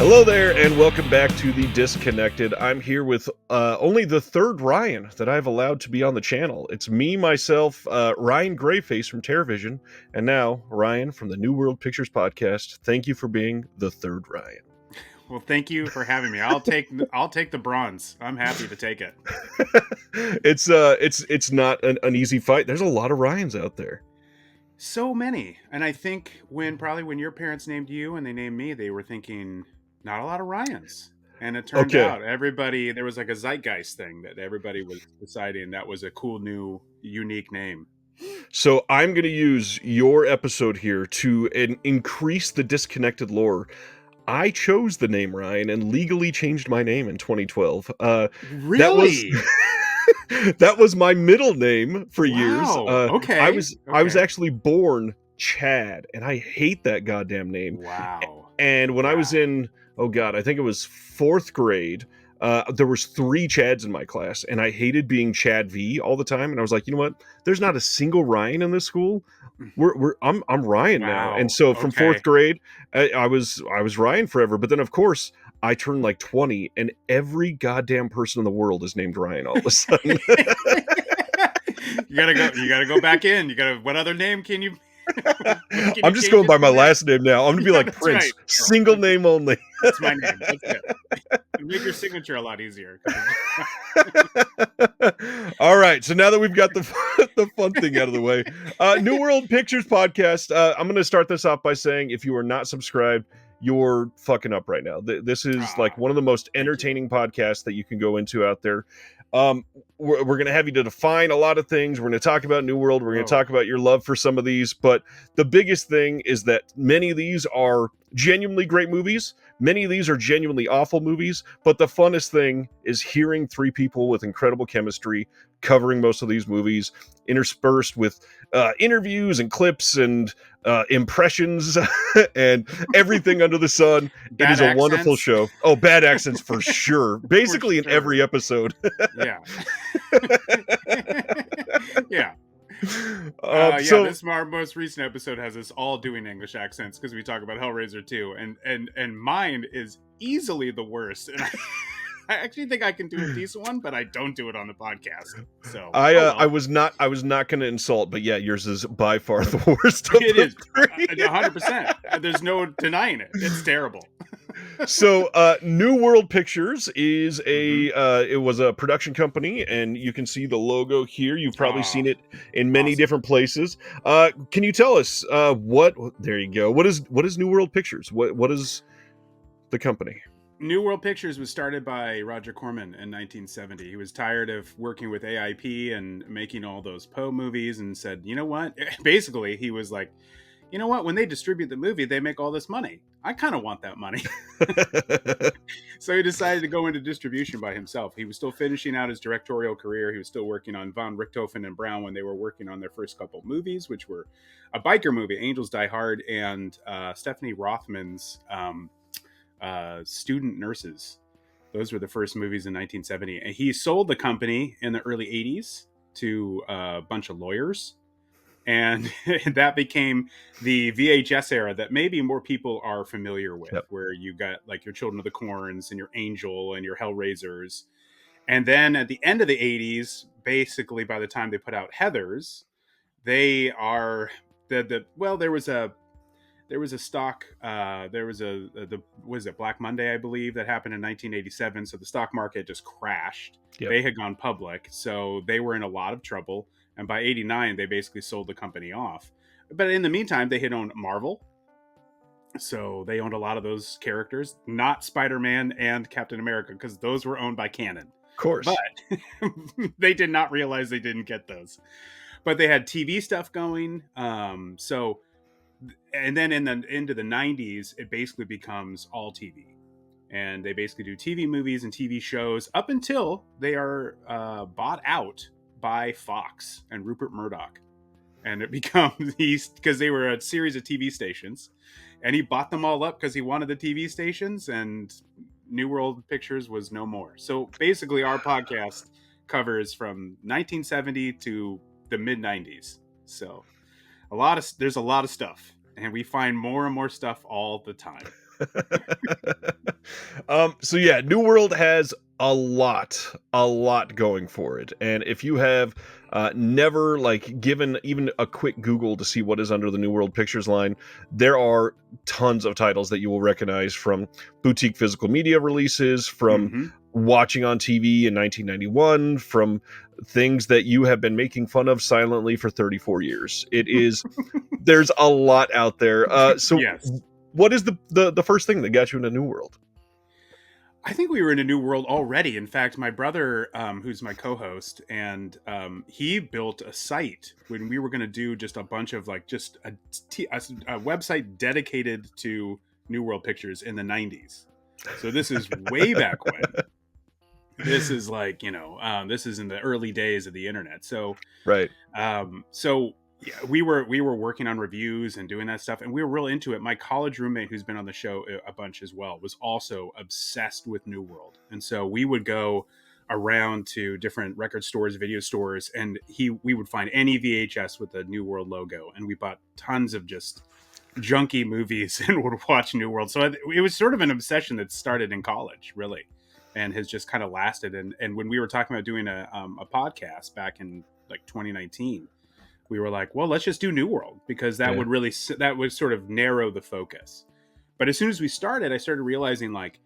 Hello there, and welcome back to The Disconnected. I'm here with only the third Ryan that I've allowed to be on the channel. It's me, myself, Ryan Greyface from TerraVision, and now Ryan from the New World Pictures podcast. Thank you for being the third Ryan. Well, thank you for having me. I'll take the bronze. I'm happy to take it. It's not an easy fight. There's a lot of Ryans out there. So many. And I think when your parents named you and they named me, they were thinking not a lot of Ryans. And it turned out there was like a zeitgeist thing that everybody was deciding that was a cool, new, unique name. So I'm going to use your episode here to increase the Disconnected lore. I chose the name Ryan and legally changed my name in 2012. Really? That was my middle name for years. Okay. I was actually born Chad, and I hate that goddamn name. Wow. And when I was in, I think it was 4th grade, there was 3 Chads in my class, and I hated being Chad V all the time. And I was like, you know what? There's not a single Ryan in this school. I'm Ryan now. And so from 4th grade, I was Ryan forever. But then of course I turned like 20, and every goddamn person in the world is named Ryan all of a sudden. You gotta go back in. What other name can you? I'm just going by my last name now. I'm gonna be like Prince, right. Single name only. That's my name. That's good. Make your signature a lot easier. All right, so now that we've got the fun thing out of the way, New World Pictures podcast. I'm going to start this off by saying, if you are not subscribed, you're fucking up right now. This is like one of the most entertaining podcasts that you can go into out there. We're going to have you to define a lot of things. We're going to talk about New World. We're going to talk about your love for some of these. But the biggest thing is that many of these are genuinely great movies. Many of these are genuinely awful movies. But the funnest thing is hearing 3 people with incredible chemistry covering most of these movies, interspersed with interviews and clips and impressions and everything under the sun. It is a wonderful show. Oh, bad accents for sure. Basically in every episode. Yeah. Yeah. This our most recent episode has us all doing English accents because we talk about Hellraiser 2, and mine is easily the worst. And I actually think I can do a decent one, but I don't do it on the podcast. So I was not going to insult, but yeah, yours is by far the worst. It is 100%. There's no denying it. It's terrible. So New World Pictures is it was a production company, and you can see the logo here. You've probably seen it in many different places. Can you tell us there you go. What is New World Pictures? What is the company? New World Pictures was started by Roger Corman in 1970. He was tired of working with AIP and making all those Poe movies and said, you know what? Basically, he was like, you know what? When they distribute the movie, they make all this money. I kind of want that money. So he decided to go into distribution by himself. He was still finishing out his directorial career. He was still working on Von Richthofen and Brown when they were working on their first couple movies, which were a biker movie, Angels Die Hard, and Stephanie Rothman's Student Nurses. Those were the first movies in 1970. And he sold the company in the early 80s to a bunch of lawyers. And that became the VHS era that maybe more people are familiar with, where you got like your Children of the Corns and your Angel and your Hellraisers. And then at the end of the 80s, basically by the time they put out Heathers, they are there was a stock, was it Black Monday, I believe, that happened in 1987. So the stock market just crashed. Yep. They had gone public, so they were in a lot of trouble. And by 89, they basically sold the company off. But in the meantime, they had owned Marvel. So they owned a lot of those characters, not Spider-Man and Captain America, because those were owned by Canon. Of course. But they did not realize they didn't get those. But they had TV stuff going. And then into the 90s, it basically becomes all TV. And they basically do TV movies and TV shows up until they are bought out by Fox and Rupert Murdoch. And it becomes because they were a series of TV stations, and he bought them all up because he wanted the TV stations, and New World Pictures was no more. So basically our podcast covers from 1970 to the mid 90s. So there's a lot of stuff, and we find more and more stuff all the time. So yeah, New World has a lot going for it. And if you have never like given even a quick Google to see what is under the New World Pictures line, there are tons of titles that you will recognize from boutique physical media releases, from Hmm. watching on TV in 1991, from things that you have been making fun of silently for 34 years. It is there's a lot out there. So Yes. what is the first thing that got you into New World? I think we were in a new world already. In fact, my brother, who's my co-host, and he built a site when we were going to do just a bunch of like just a website dedicated to New World Pictures in the '90s. So this is way back when. This is like this is in the early days of the internet. So Right. so yeah, we were working on reviews and doing that stuff, and we were real into it. My college roommate, who's been on the show a bunch as well, was also obsessed with New World, and so we would go around to different record stores, video stores, and we would find any VHS with the New World logo, and we bought tons of just junky movies and would watch New World. So it was sort of an obsession that started in college, really, and has just kind of lasted. And when we were talking about doing a podcast back in like 2019, we were like, well, let's just do New World, because that Yeah. would sort of narrow the focus. But as soon as we started, I started realizing like,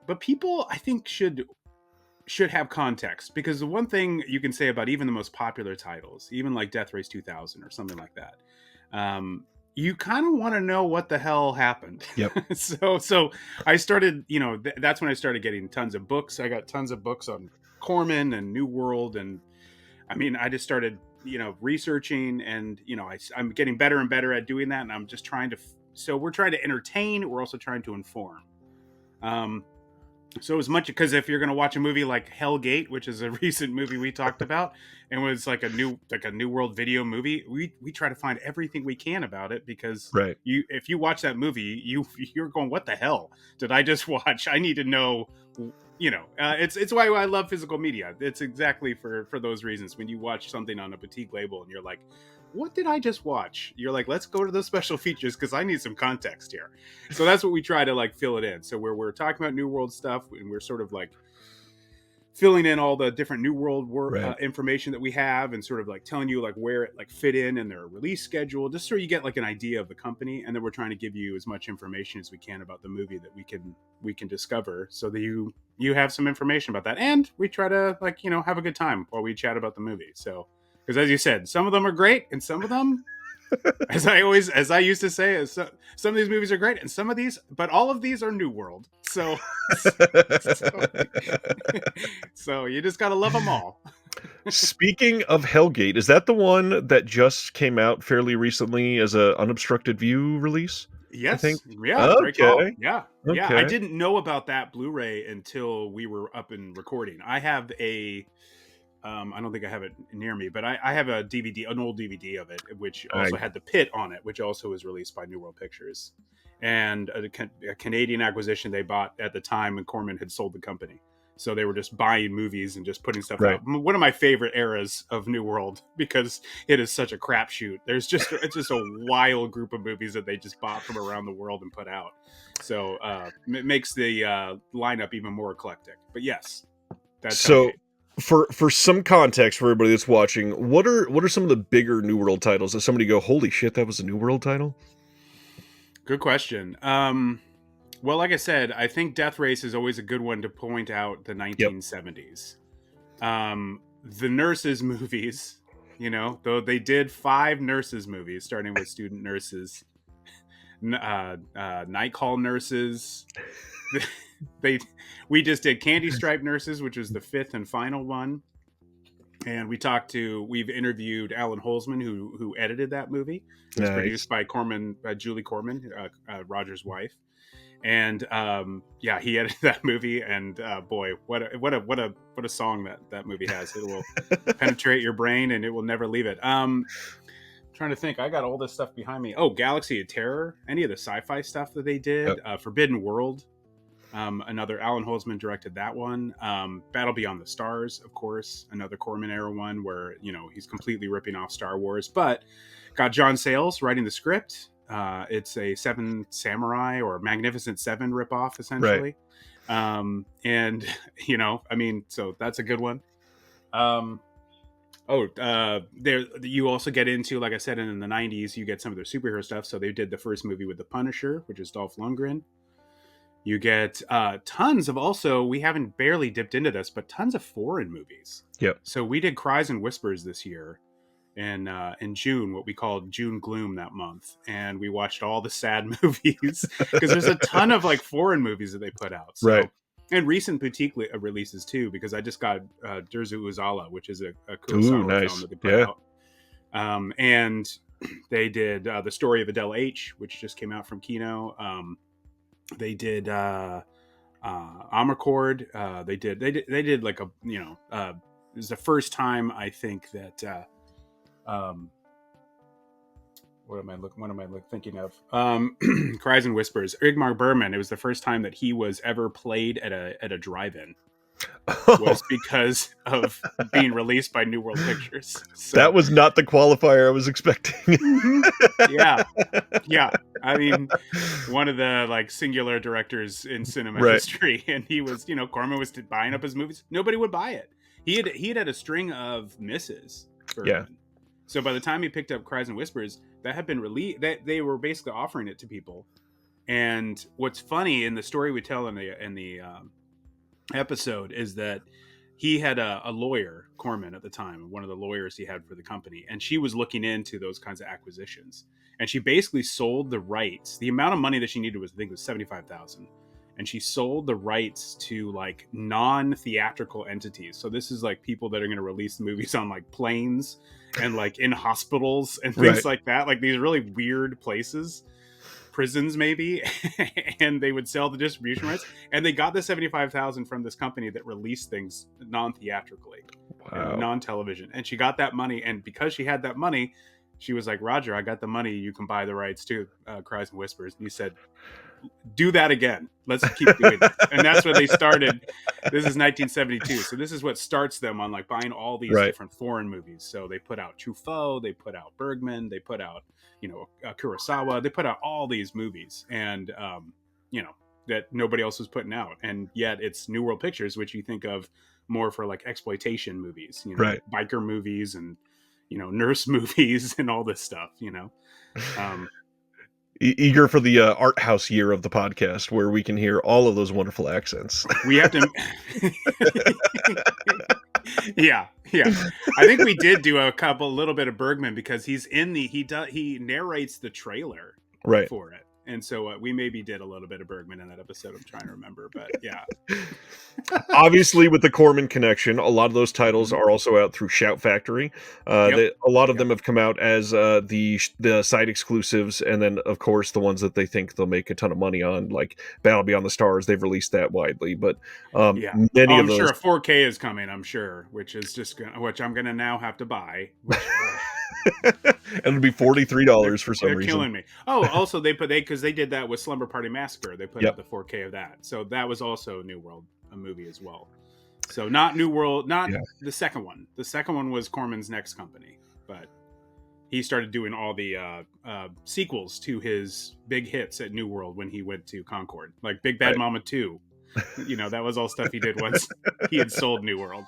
but people I think should have context, because the one thing you can say about even the most popular titles, even like Death Race 2000 or something like that, you kind of want to know what the hell happened. Yep. So I started, that's when I started getting tons of books. I got tons of books on Corman and New World, and I mean, I just started, researching, and I'm getting better and better at doing that, and I'm just trying to. So we're trying to entertain. We're also trying to inform. Um, so as much, because if you're going to watch a movie like Hellgate, which is a recent movie we talked about, and was like a New World video movie, we try to find everything we can about it, because Right. if you watch that movie, you're going, what the hell did I just watch? I need to know. It's why I love physical media. It's exactly for those reasons. When you watch something on a boutique label and you're like, what did I just watch? You're like, let's go to the special features, because I need some context here. So that's what we try to like fill it in. So we're talking about New World stuff, and we're sort of like filling in all the different New World Right. information that we have, and sort of like telling you like where it like fit in their release schedule, just so you get like an idea of the company. And then we're trying to give you as much information as we can about the movie that we can discover, so that you have some information about that. And we try to like have a good time while we chat about the movie. So because as you said, some of them are great, and some of them, as I used to say, some of these movies are great, and some of these, but all of these are New World. So, so you just gotta love them all. Speaking of Hellgate, is that the one that just came out fairly recently as a unobstructed view release? I think. Yes, yeah, great call. Okay. Yeah, yeah. I Okay. didn't know about that Blu-ray until we were up and recording. I have a I don't think I have it near me, but I have a DVD, an old DVD of it, which also I had the pit on it, which also was released by New World Pictures, and a Canadian acquisition they bought at the time when Corman had sold the company. So they were just buying movies and just putting stuff right. out. One of my favorite eras of New World, because it is such a crapshoot. It's just a wild group of movies that they just bought from around the world and put out. So it makes the lineup even more eclectic. But yes, that's So Hellgate. for some context for everybody that's watching, what are some of the bigger New World titles that somebody go, holy shit, that was a New World title? Good question. Well, like I said, I think Death Race is always a good one to point out the Yep. 1970s. The Nurses movies, though they did 5 Nurses movies, starting with Student Nurses, Night Call Nurses. We just did Candy Stripe Nurses, which was the 5th and final one. And we've interviewed Alan Holzman, who edited that movie. It was Nice. produced by Julie Corman, Roger's wife. And yeah, he edited that movie, and boy, what a song that movie has. It will penetrate your brain, and it will never leave it. Trying to think, I got all this stuff behind me. Oh, Galaxy of Terror, any of the sci-fi stuff that they did. Yep. Forbidden World, another Alan Holzman directed that one. Battle Beyond the Stars, of course, another Corman era one where he's completely ripping off Star Wars, but got John Sayles writing the script. It's a Seven Samurai or Magnificent Seven ripoff, Right. essentially. And I mean, so that's a good one. There you also get into, like I said, in the 90s, you get some of their superhero stuff. So they did the first movie with the Punisher, which is Dolph Lundgren. You get tons of, also, we haven't barely dipped into this, but tons of foreign movies. Yep. So we did Cries and Whispers this year in June, what we called June Gloom that month, and we watched all the sad movies because there's a ton of like foreign movies that they put out. So, Right. and recent boutique releases too, because I just got Derzu Uzala, which is a Ooh, Kurosawa nice. film that they put out. And they did The Story of Adele H, which just came out from Kino. They did Amarcord. They did like a, it was the first time I think that what am I thinking of? Cries and Whispers. Ingmar Bergman. It was the first time that he was ever played at a drive-in. Was because of being released by New World Pictures. So. That was not the qualifier I was expecting. Yeah. I mean, one of the like singular directors in cinema history, and he was, Corman was buying up his movies. Nobody would buy it. He had a string of misses. Bergman. Yeah. So by the time he picked up Cries and Whispers, that had been released. That they were basically offering it to people. And what's funny in the story we tell in the episode is that he had a lawyer, Corman, at the time, one of the lawyers he had for the company, and she was looking into those kinds of acquisitions. And she basically sold the rights. The amount of money that she needed was, I think, was $75,000. And she sold the rights to like non-theatrical entities. So this is like people that are going to release the movies on like planes and like in hospitals and things like that. Like these really weird places, prisons maybe. And they would sell the distribution rights. And they got the $75,000 from this company that released things non-theatrically, non-television. And she got that money. And because she had that money, she was like, Roger, I got the money. You can buy the rights to Cries and Whispers. And he said, do that again. Let's keep doing it. And that's when they started. This is 1972. So this is what starts them on like buying all these different foreign movies. So they put out Truffaut, they put out Bergman, they put out, Kurosawa, they put out all these movies and, that nobody else was putting out. And yet it's New World Pictures, which you think of more for like exploitation movies, biker movies and, nurse movies and all this stuff, Eager for the art house year of the podcast where we can hear all of those wonderful accents. We have to. Yeah. I think we did do a little bit of Bergman because he's in he narrates the trailer for it. And so we maybe did a little bit of Bergman in that episode. I'm trying to remember, but yeah. Obviously, with the Corman connection, a lot of those titles are also out through Shout Factory. A lot of them have come out as the site exclusives, and then, of course, the ones that they think they'll make a ton of money on, like Battle Beyond the Stars. They've released that widely, but many of those. I'm sure a 4K is coming. I'm sure, which I'm gonna now have to buy. And it'll be $43 for some reason. They're killing me. Oh, also because they did that with Slumber Party Massacre. They put out the 4K of that, so that was also New World, a movie as well. So not New World, the second one. The second one was Corman's next company, but he started doing all the sequels to his big hits at New World when he went to Concord, like Big Bad Mama 2. That was all stuff he did once he had sold New World.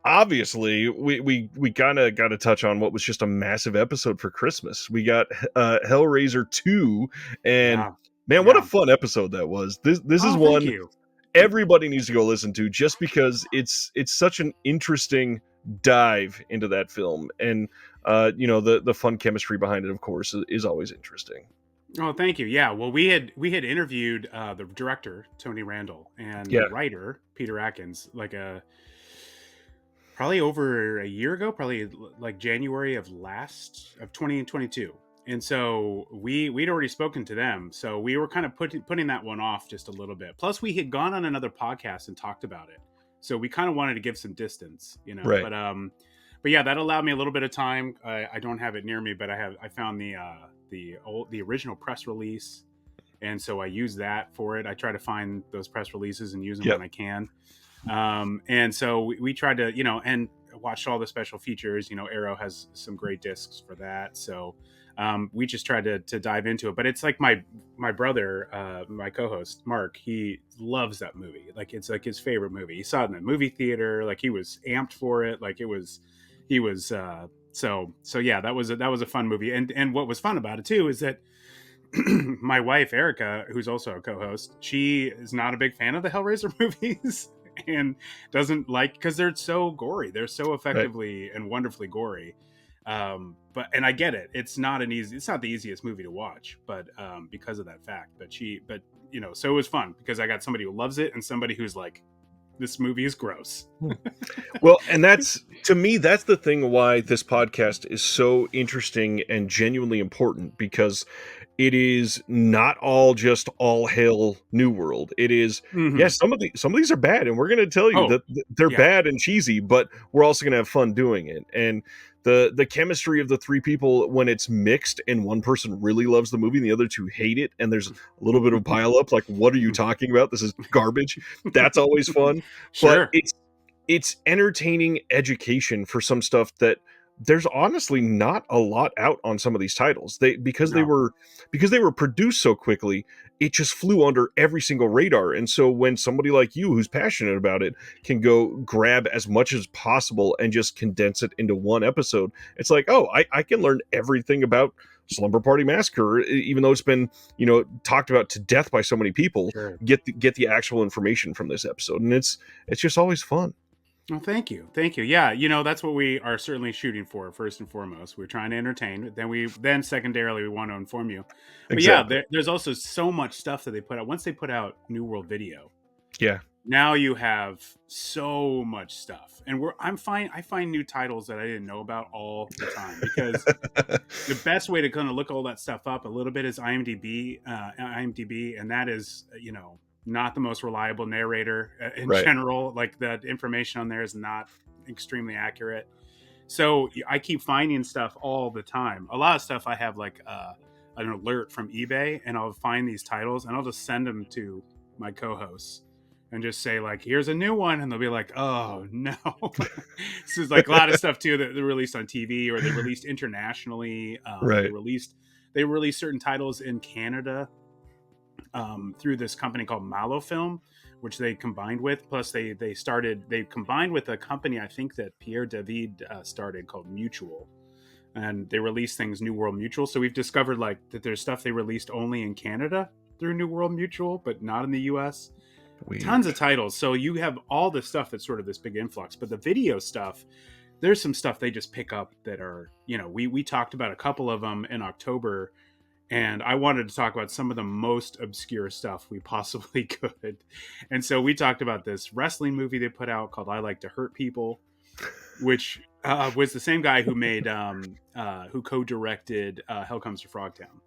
Obviously, we kind of got to touch on what was just a massive episode for Christmas. We got Hellraiser 2, and what a fun episode that was. This is one everybody needs to go listen to just because it's such an interesting dive into that film, and the fun chemistry behind it, of course, is always interesting. Oh, thank you. Yeah, well, we had interviewed the director Tony Randall and the writer Peter Atkins probably over a year ago, probably like January of 2022. And so we'd already spoken to them. So we were kind of putting that one off just a little bit. Plus we had gone on another podcast and talked about it. So we kind of wanted to give some distance, Right. But yeah, that allowed me a little bit of time. I don't have it near me, but I found the original press release. And so I use that for it. I try to find those press releases and use them when I can. And so we tried to, and watched all the special features. Arrow has some great discs for that. So we just tried to dive into it. But it's like my brother, my co-host Mark, he loves that movie. Like it's like his favorite movie. He saw it in the movie theater. Like he was amped for it. Like he was. So yeah, that was a fun movie. And what was fun about it too is that my wife Erica, who's also a co-host, she is not a big fan of the Hellraiser movies and doesn't like, because they're so gory. They're so effectively and wonderfully gory. And I get it. It's not the easiest movie to watch, but because of that fact. But so it was fun because I got somebody who loves it and somebody who's like, this movie is gross. Well, and to me, that's the thing why this podcast is so interesting and genuinely important, because it is not all just all hail New World. It is, yes, some of these are bad, and we're going to tell you that they're bad and cheesy, but we're also going to have fun doing it. And the chemistry of the three people, when it's mixed and one person really loves the movie and the other two hate it, and there's a little bit of pile up, like, what are you talking about? This is garbage. That's always fun. Sure. But it's entertaining education for some stuff that there's honestly not a lot out on some of these titles. Because they were produced so quickly, it just flew under every single radar. And so when somebody like you, who's passionate about it, can go grab as much as possible and just condense it into one episode, it's like, oh, I can learn everything about Slumber Party Massacre, even though it's been, talked about to death by so many people. Sure. Get the actual information from this episode, and it's just always fun. Well, thank you. Yeah, that's what we are certainly shooting for. First and foremost, we're trying to entertain. Then secondarily, we want to inform you. But exactly. there's also so much stuff that they put out. Once they put out New World Video, yeah, now you have so much stuff, and I find new titles that I didn't know about all the time, because the best way to kind of look all that stuff up a little bit is IMDb, and that is not the most reliable narrator in general. Like, the information on there is not extremely accurate. So I keep finding stuff all the time. A lot of stuff I have like an alert from eBay, and I'll find these titles and I'll just send them to my co-hosts and just say, like, here's a new one. And they'll be like, oh no. This is like a lot of stuff too that they released on TV, or they released internationally. They released certain titles in Canada through this company called Malofilm, which they combined with. Plus they combined with a company, I think, that Pierre David started, called Mutual. And they release things New World Mutual. So we've discovered like that there's stuff they released only in Canada through New World Mutual, but not in the US. Weird. Tons of titles. So you have all this stuff that's sort of this big influx. But the video stuff, there's some stuff they just pick up that are, we talked about a couple of them in October, and I wanted to talk about some of the most obscure stuff we possibly could. And so we talked about this wrestling movie they put out called I Like to Hurt People, which was the same guy who made who co-directed Hell Comes to Frogtown.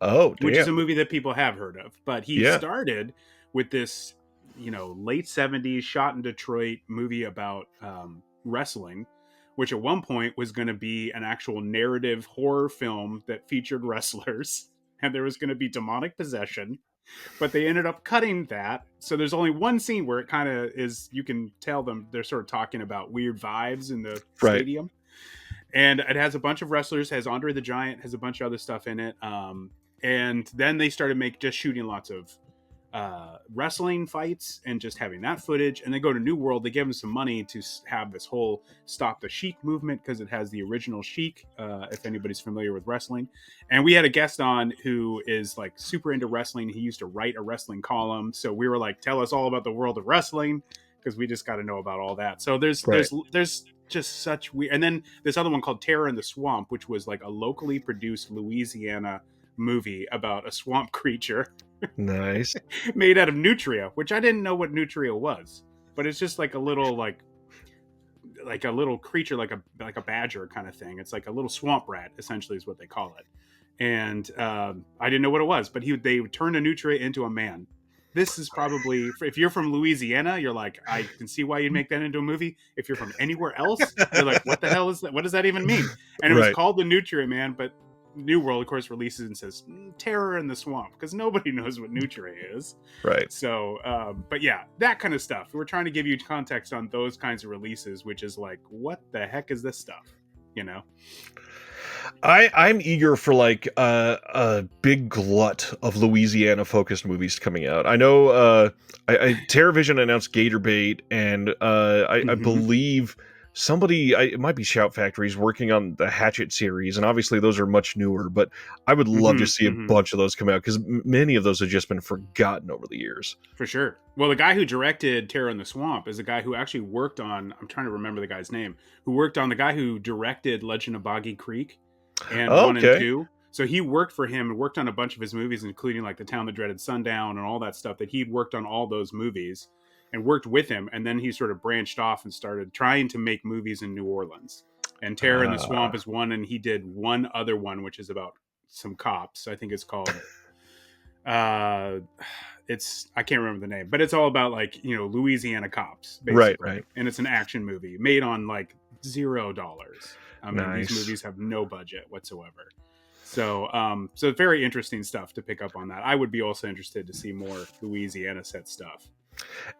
Oh, damn. Which is a movie that people have heard of. But he started with this, late 70s shot in Detroit movie about wrestling, which at one point was going to be an actual narrative horror film that featured wrestlers, and there was going to be demonic possession. But they ended up cutting that. So there's only one scene where it kind of is, you can tell them they're sort of talking about weird vibes in the stadium. And it has a bunch of wrestlers, has Andre the Giant, has a bunch of other stuff in it. And then they started just shooting lots of wrestling fights and just having that footage. And they go to New World. They give them some money to have this whole Stop the Sheik movement, because it has the original Sheik, if anybody's familiar with wrestling. And we had a guest on who is like super into wrestling. He used to write a wrestling column. So we were like, tell us all about the world of wrestling, because we just got to know about all that. So there's just such weird. And then this other one called Terror in the Swamp, which was like a locally produced Louisiana movie about a swamp creature. Nice. Made out of nutria, which I didn't know what nutria was, but it's just like a little like a little creature, like a badger kind of thing. It's like a little swamp rat, essentially, is what they call it. And I didn't know what it was, but they turned a nutria into a man. This is probably, if you're from Louisiana, you're like, I can see why you'd make that into a movie. If you're from anywhere else, you're like, what the hell is that? What does that even mean? And it was called The Nutria Man, but New World, of course, releases and says Terror in the Swamp, because nobody knows what Nutre is. Right. So, but yeah, that kind of stuff. We're trying to give you context on those kinds of releases, which is like, what the heck is this stuff? You know? I'm eager for like a big glut of Louisiana focused movies coming out. I know TerraVision announced Gator Bait, and I believe somebody, it might be Shout Factory, is working on the Hatchet series, and obviously those are much newer. But I would love to see a bunch of those come out, because many of those have just been forgotten over the years. For sure. Well, the guy who directed Terror in the Swamp is a guy who actually worked on, I'm trying to remember the guy's name, who worked on the guy who directed Legend of Boggy Creek and 1 and 2. So he worked for him and worked on a bunch of his movies, including like The Town That Dreaded Sundown and all that stuff, that he'd worked on all those movies and worked with him. And then he sort of branched off and started trying to make movies in New Orleans. And Terror in the Swamp is one, and he did one other one, which is about some cops. I think it's called... it's, I can't remember the name, but it's all about like, you know, Louisiana cops, basically. Right. And it's an action movie made on like $0. I mean, these movies have no budget whatsoever. So, so very interesting stuff to pick up on that. I would be also interested to see more Louisiana set stuff.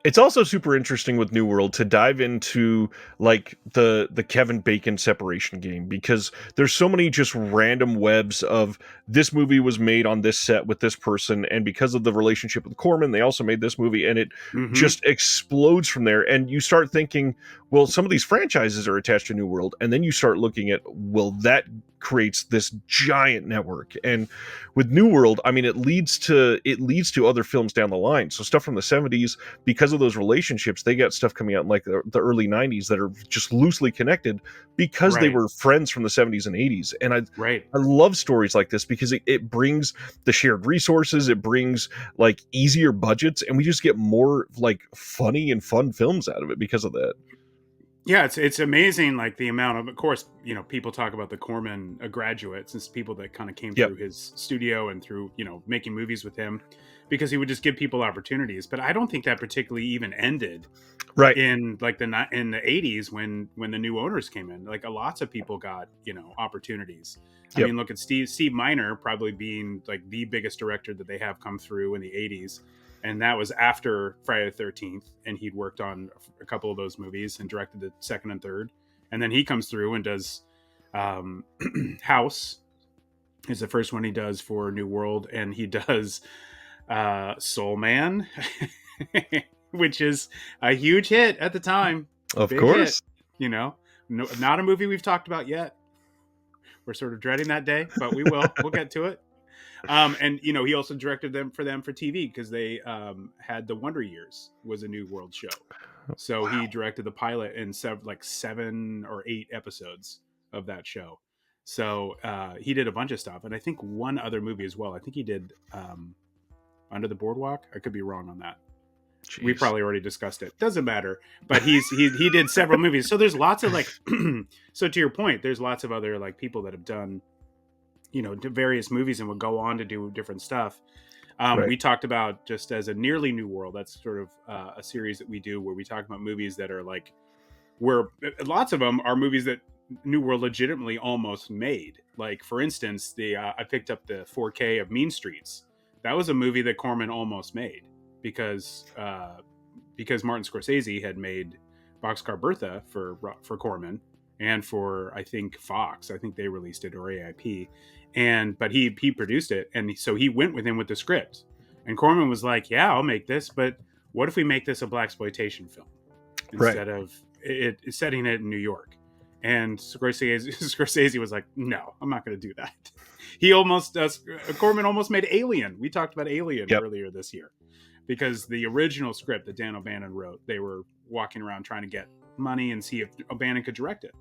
It's also super interesting with New World to dive into like the Kevin Bacon separation game, because there's so many just random webs of this movie was made on this set with this person, and because of the relationship with Corman, they also made this movie, and it just explodes from there. And you start thinking, well, some of these franchises are attached to New World, and then you start looking at, well, that creates this giant network. And with New World, I mean, it leads to other films down the line. So stuff from the 70s, because of those relationships, they got stuff coming out in like the early 90s that are just loosely connected because they were friends from the 70s and 80s. And I love stories like this, because it brings the shared resources, it brings like easier budgets, and we just get more like funny and fun films out of it because of that. Yeah, it's amazing, like the amount of course, you know, people talk about the Corman graduates and people that kind of came through his studio and through, you know, making movies with him, because he would just give people opportunities. But I don't think that particularly even ended in like in the 80s when the new owners came in. Like lots of people got, you know, opportunities. I mean, look at Steve Miner probably being like the biggest director that they have come through in the 80s. And that was after Friday the 13th. And he'd worked on a couple of those movies and directed the second and third. And then he comes through and does House is the first one he does for New World. And he does Soul Man, which is a huge hit at the time. Of course. Hit, you know, not a movie we've talked about yet. We're sort of dreading that day, but we will. We'll get to it. And you know, he also directed them for TV, because they had The Wonder Years was a New World show. So he directed the pilot and 7 or 8 episodes of that show. So he did a bunch of stuff, and I think one other movie as well. I think he did Under the Boardwalk. I could be wrong on that. Jeez. We probably already discussed it. Doesn't matter. But he did several movies. So there's lots of like. So to your point, there's lots of other like people that have done, you know, various movies and would go on to do different stuff. We talked about, just as a nearly New World, that's sort of a series that we do where we talk about movies that are like, where lots of them are movies that New World legitimately almost made. Like, for instance, I picked up the 4K of Mean Streets. That was a movie that Corman almost made because Martin Scorsese had made Boxcar Bertha for Corman and for, I think, Fox. I think they released it, or AIP. But he produced it, and so he went with him with the script. And Corman was like, "Yeah, I'll make this, but what if we make this a blaxploitation film instead of it setting it in New York?" And Scorsese was like, "No, I'm not going to do that." Corman almost made Alien. We talked about Alien earlier this year, because the original script that Dan O'Bannon wrote, they were walking around trying to get money and see if O'Bannon could direct it.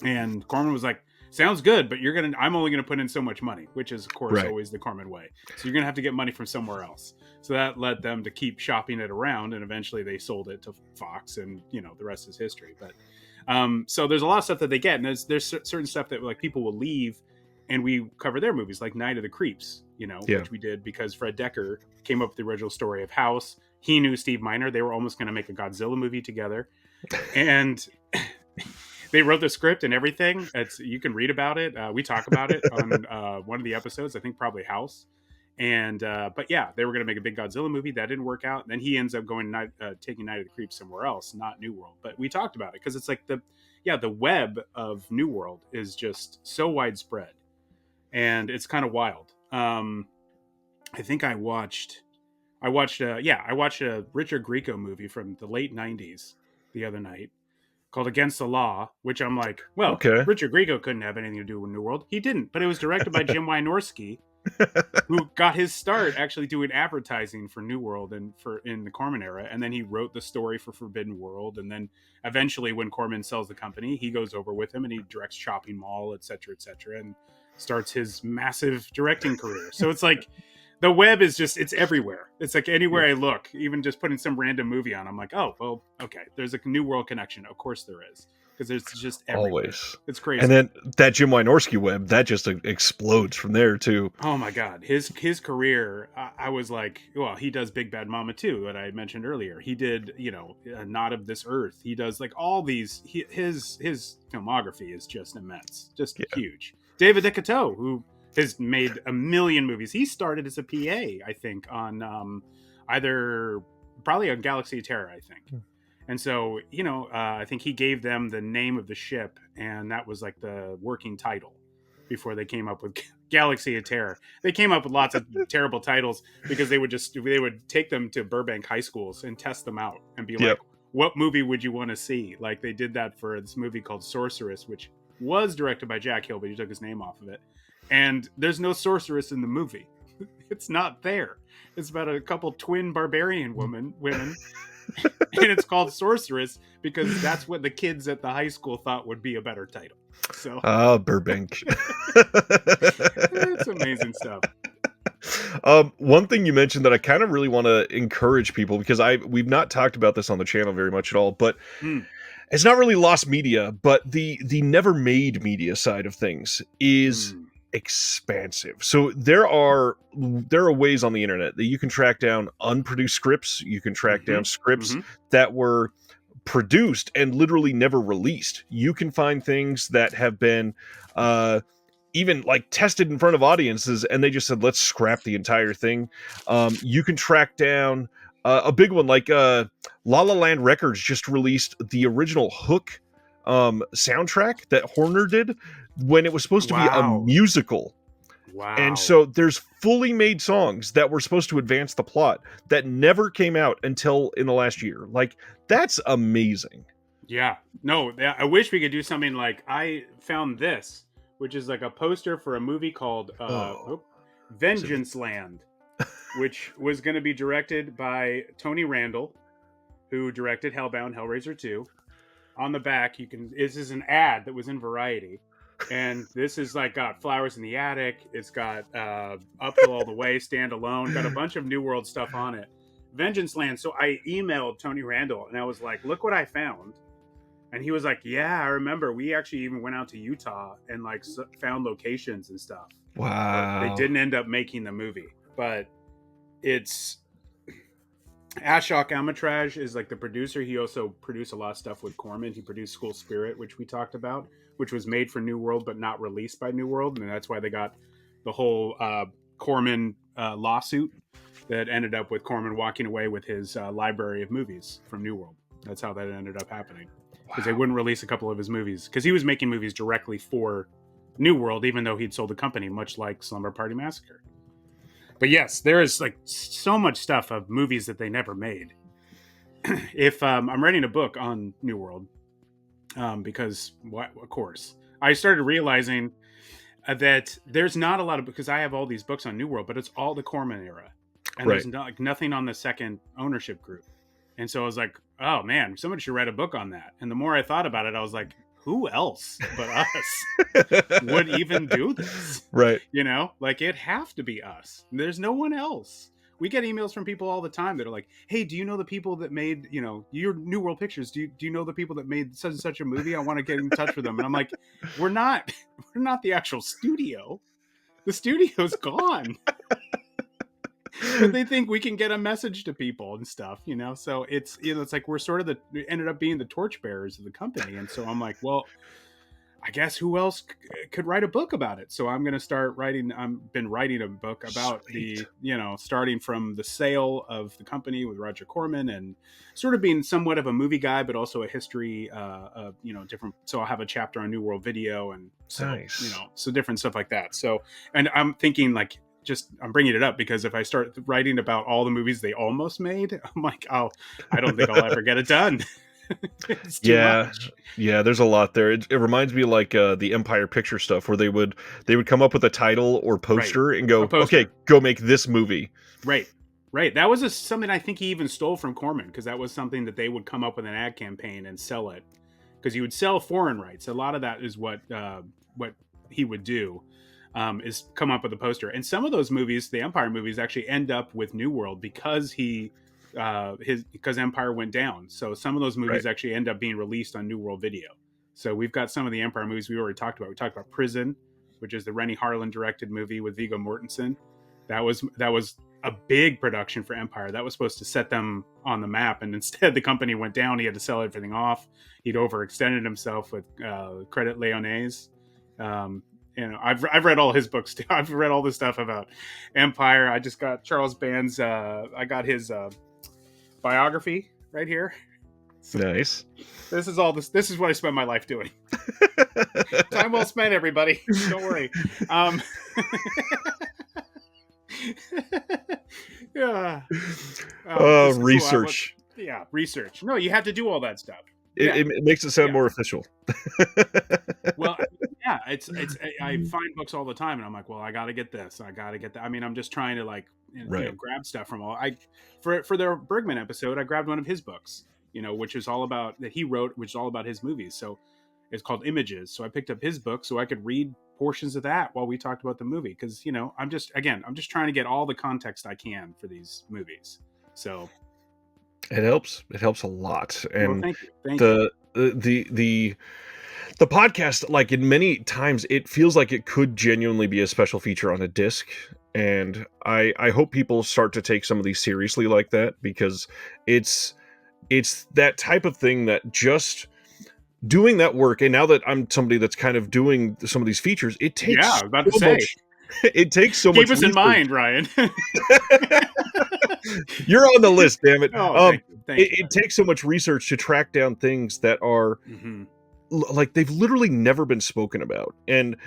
And Corman was like, "Sounds good, but I'm only gonna put in so much money," which is, of course, always the Corman way. So you're gonna have to get money from somewhere else. So that led them to keep shopping it around, and eventually they sold it to Fox, and you know, the rest is history. But so there's a lot of stuff that they get, and there's certain stuff that like people will leave, and we cover their movies, like Night of the Creeps, you know, which we did because Fred Decker came up with the original story of House. He knew Steve Miner. They were almost going to make a Godzilla movie together, and They wrote the script and everything. You can read about it. We talk about it on one of the episodes. I think probably House. And but yeah, they were going to make a big Godzilla movie that didn't work out. And then he ends up going taking Night of the Creeps somewhere else, not New World. But we talked about it because it's like the web of New World is just so widespread, and it's kind of wild. I think I watched a Richard Grieco movie from the late '90s the other night called Against the Law, which I'm like, well, Okay. Richard Grieco couldn't have anything to do with New World. He didn't, but it was directed by Jim Wynorski, who got his start actually doing advertising for New World and in the Corman era, and then he wrote the story for Forbidden World, and then eventually when Corman sells the company, he goes over with him and he directs Chopping Mall, etc., and starts his massive directing career. So it's like the web is it's everywhere. It's like anywhere I look, even just putting some random movie on, I'm like, oh, well, okay, there's a New World connection. Of course there is, because there's just everywhere. Always. It's crazy. And then that Jim Wynorski web, that just explodes from there too. Oh my God, his career. I was like, well, he does Big Bad Mama too, that I mentioned earlier. He did, Not of This Earth. He does like all these. His filmography is just immense, just huge. David DeCoteau, who has made a million movies. He started as a PA, I think, on probably on Galaxy of Terror, I think. And so, I think he gave them the name of the ship, and that was like the working title before they came up with Galaxy of Terror. They came up with lots of terrible titles because they would take them to Burbank high schools and test them out and be like, what movie would you want to see? Like they did that for this movie called Sorceress, which was directed by Jack Hill, but he took his name off of it. And there's no sorceress in the movie. It's not there. It's about a couple twin barbarian women. And it's called Sorceress because that's what the kids at the high school thought would be a better title. So Burbank. It's amazing stuff. One thing you mentioned that I kind of really want to encourage people, because we've not talked about this on the channel very much at all, but it's not really lost media, but the never made media side of things is expansive. So there are ways on the internet that you can track down unproduced scripts. You can track down scripts that were produced and literally never released. You can find things that have been even like tested in front of audiences and they just said, let's scrap the entire thing. You can track down a big one like La La Land Records just released the original Hook soundtrack that Horner did when it was supposed to be a musical. Wow. And so there's fully made songs that were supposed to advance the plot that never came out until in the last year. Like, that's amazing. Yeah. No, I wish we could do something like I found this, which is like a poster for a movie called Vengeance Land, which was going to be directed by Tony Randall, who directed Hellbound, Hellraiser 2. On the back, this is an ad that was in Variety. And this is like got Flowers in the Attic. It's got Uphill All the Way, Stand Alone. Got a bunch of New World stuff on it. Vengeance Land. So I emailed Tony Randall and I was like, look what I found. And he was like, yeah, I remember. We actually even went out to Utah and like found locations and stuff. Wow. But they didn't end up making the movie. But it's... Ashok Amatraj is like the producer. He also produced a lot of stuff with Corman. He produced School Spirit, which we talked about, which was made for New World but not released by New World, and that's why they got the whole Corman lawsuit that ended up with Corman walking away with his library of movies from New World. That's how that ended up happening, because they wouldn't release a couple of his movies because he was making movies directly for New World, even though he'd sold the company, much like Slumber Party Massacre. But yes, there is like so much stuff of movies that they never made. If I'm writing a book on New World, because of course I started realizing that there's not a lot of, because I have all these books on New World, but it's all the Corman era, and there's nothing on the second ownership group. And so I was like, oh man, somebody should write a book on that. And the more I thought about it, I was like, who else but us would even do this? Right. Like it'd have to be us. There's no one else. We get emails from people all the time that are like, hey, do you know the people that made, your New World Pictures? Do you know the people that made such and such a movie? I want to get in touch with them. And I'm like, we're not the actual studio. The studio's gone. but they think we can get a message to people and stuff, so it's it's like we're sort of ended up being the torchbearers of the company. And so I'm like, well, I guess who else could write a book about it? So I'm going to start writing. I've been writing a book about Sweet. starting from the sale of the company with Roger Corman, and sort of being somewhat of a movie guy, but also a history, of, different. So I'll have a chapter on New World Video. And so, Nice. so different stuff like that. So, and I'm thinking like, I'm bringing it up because if I start writing about all the movies they almost made, I'm like, I don't think I'll ever get it done. It's too much. Yeah, there's a lot there. It reminds me of like the Empire Picture stuff where they would come up with a title or Right. poster and A go, poster. okay, go make this movie. Right. That was something I think he even stole from Corman, because that was something that they would come up with an ad campaign and sell it, because he would sell foreign rights. A lot of that is what he would do, is come up with a poster. And some of those movies, the Empire movies, actually end up with New World because because Empire went down. So some of those movies actually end up being released on New World Video. So we've got some of the Empire movies we already talked about. We talked about Prison, which is the Rennie Harlan directed movie with Viggo Mortensen. That was a big production for Empire. That was supposed to set them on the map, and instead the company went down. He had to sell everything off. He'd overextended himself with Credit Lyonnais. I've read all his books too. I've read all the stuff about Empire. I just got Charles Band's. I got his biography right here. So Nice. this is what I spent my life doing. Time well spent, everybody. Don't worry. Yeah. Research. Research. No, you have to do all that stuff. It makes it sound more official. Well, yeah, it's I find books all the time, and I'm like, well, I got to get this. I got to get that. I mean, I'm just trying to like, grab stuff from all. For their Bergman episode, I grabbed one of his books, which is all about that he wrote, which is all about his movies. So it's called Images. So I picked up his book so I could read portions of that while we talked about the movie, because I'm just trying to get all the context I can for these movies. So it helps a lot. And thank you. The podcast, like in many times, it feels like it could genuinely be a special feature on a disc. And I hope people start to take some of these seriously like that, because it's that type of thing that just doing that work. And now that I'm somebody that's kind of doing some of these features, it takes I was about to say. It takes so much. Keep us in mind, Ryan. You're on the list, damn it. Thank you. It takes so much research to track down things that are like they've literally never been spoken about. And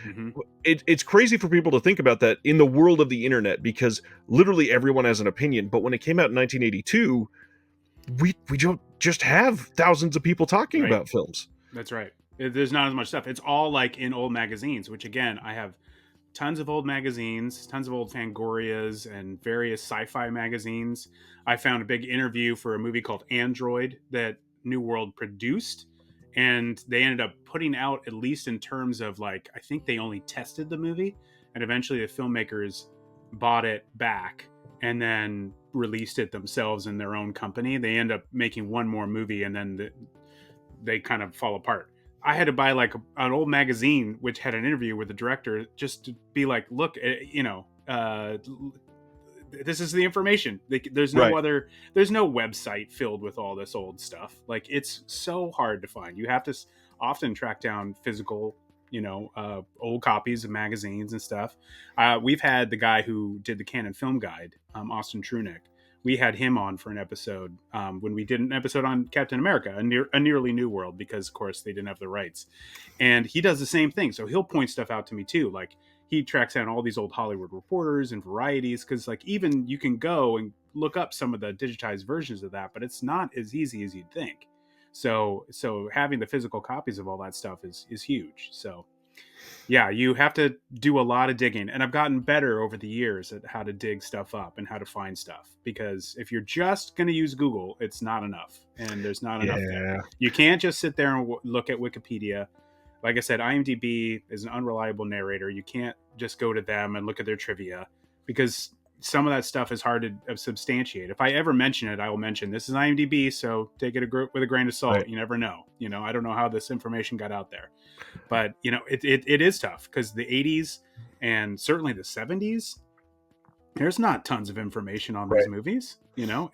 it's crazy for people to think about that in the world of the internet, because literally everyone has an opinion. But when it came out in 1982, we don't just have thousands of people talking about films. That's right. There's not as much stuff. It's all like in old magazines, which again, I have tons of old magazines, tons of old Fangorias and various sci-fi magazines. I found a big interview for a movie called Android that New World produced, and they ended up putting out, at least in terms of like, I think they only tested the movie, and eventually the filmmakers bought it back and then released it themselves in their own company. They end up making one more movie, and then they kind of fall apart. I had to buy like an old magazine which had an interview with the director, just to be like, look, this is the information. There's no other, there's no website filled with all this old stuff. Like, it's so hard to find. You have to often track down physical, old copies of magazines and stuff. We've had the guy who did the Canon Film Guide, Austin Trunick. We had him on for an episode when we did an episode on Captain America, a nearly New World, because of course they didn't have the rights. And he does the same thing. So he'll point stuff out to me too. Like, he tracks down all these old Hollywood Reporters and varieties, because like even you can go and look up some of the digitized versions of that, but it's not as easy as you'd think. So having the physical copies of all that stuff is huge. So yeah, you have to do a lot of digging, and I've gotten better over the years at how to dig stuff up and how to find stuff, because if you're just going to use Google, it's not enough, and there's not enough there. You can't just sit there and look at Wikipedia. Like I said, IMDb is an unreliable narrator. You can't just go to them and look at their trivia, because some of that stuff is hard to substantiate. If I ever mention it, I will mention this is IMDb, so take it with a grain of salt. Right. You never know. I don't know how this information got out there, but it is tough, because the 80s and certainly the 70s, there's not tons of information on these Right. movies,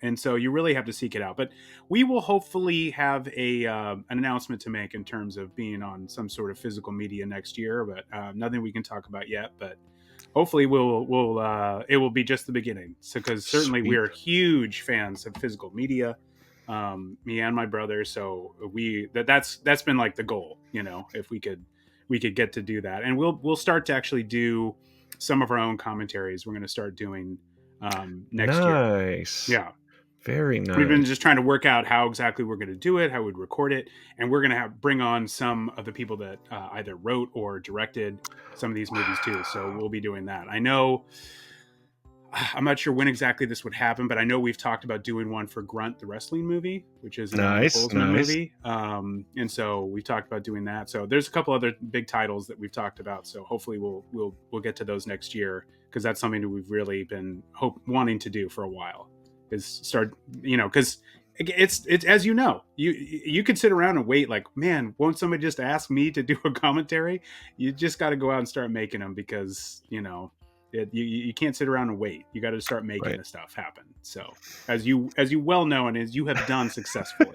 and so you really have to seek it out. But we will hopefully have an announcement to make in terms of being on some sort of physical media next year, but nothing we can talk about yet. But hopefully we'll it will be just the beginning. So because certainly we Sweet. are huge fans of physical media, me and my brother. So that's been like the goal, if we could get to do that, and we'll start to actually do some of our own commentaries. We're going to start doing next year. Nice. Yeah, Very we've been nice. just trying to work out how exactly we're going to do it, how we'd record it, and we're going to bring on some of the people that either wrote or directed some of these movies too. So we'll be doing that. I know. I'm not sure when exactly this would happen, but I know we've talked about doing one for Grunt, the wrestling movie, which is an Allen Nice. Kolsman Nice. movie. And so we've talked about doing that. So there's a couple other big titles that we've talked about. So hopefully we'll get to those next year, because that's something that we've really been wanting to do for a while. Is start, because it's as you could sit around and wait, like, man, won't somebody just ask me to do a commentary? You just got to go out and start making them, because you can't sit around and wait. You got to start making Right. the stuff happen. So as you well know, and as you have done successfully.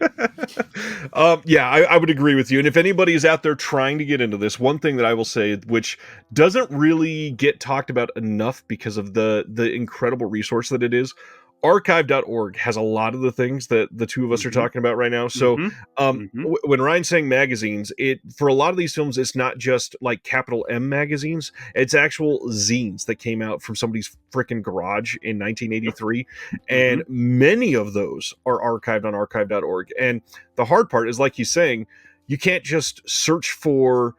Yeah, I would agree with you. And if anybody is out there trying to get into this, one thing that I will say, which doesn't really get talked about enough because of the incredible resource that it is, archive.org has a lot of the things that the two of us are Mm-hmm. talking about right now. So Mm-hmm. Mm-hmm. when Ryan's saying magazines, it for a lot of these films, it's not just like capital M magazines, it's actual zines that came out from somebody's freaking garage in 1983. And Mm-hmm. many of those are archived on archive.org. And the hard part is, like he's saying, you can't just search for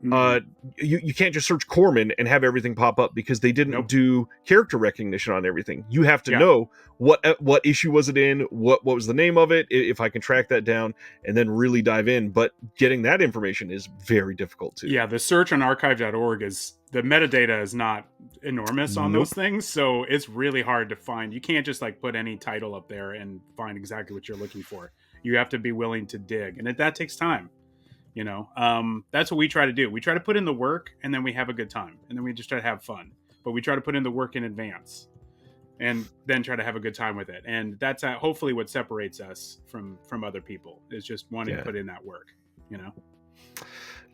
Mm-hmm. you can't just search Corman and have everything pop up, because they didn't Nope. do character recognition on everything. You have to Yeah. know what issue was it in, what was the name of it, if I can track that down, and then really dive in. But getting that information is very difficult too. Yeah, the search on archive.org the metadata is not enormous on those Nope. things, so it's really hard to find. You can't just like put any title up there and find exactly what you're looking for. You have to be willing to dig, and that takes time. That's what we try to do. We try to put in the work, and then we have a good time, and then we just try to have fun. But we try to put in the work in advance, and then try to have a good time with it. And that's hopefully what separates us from other people, is just wanting to put in that work.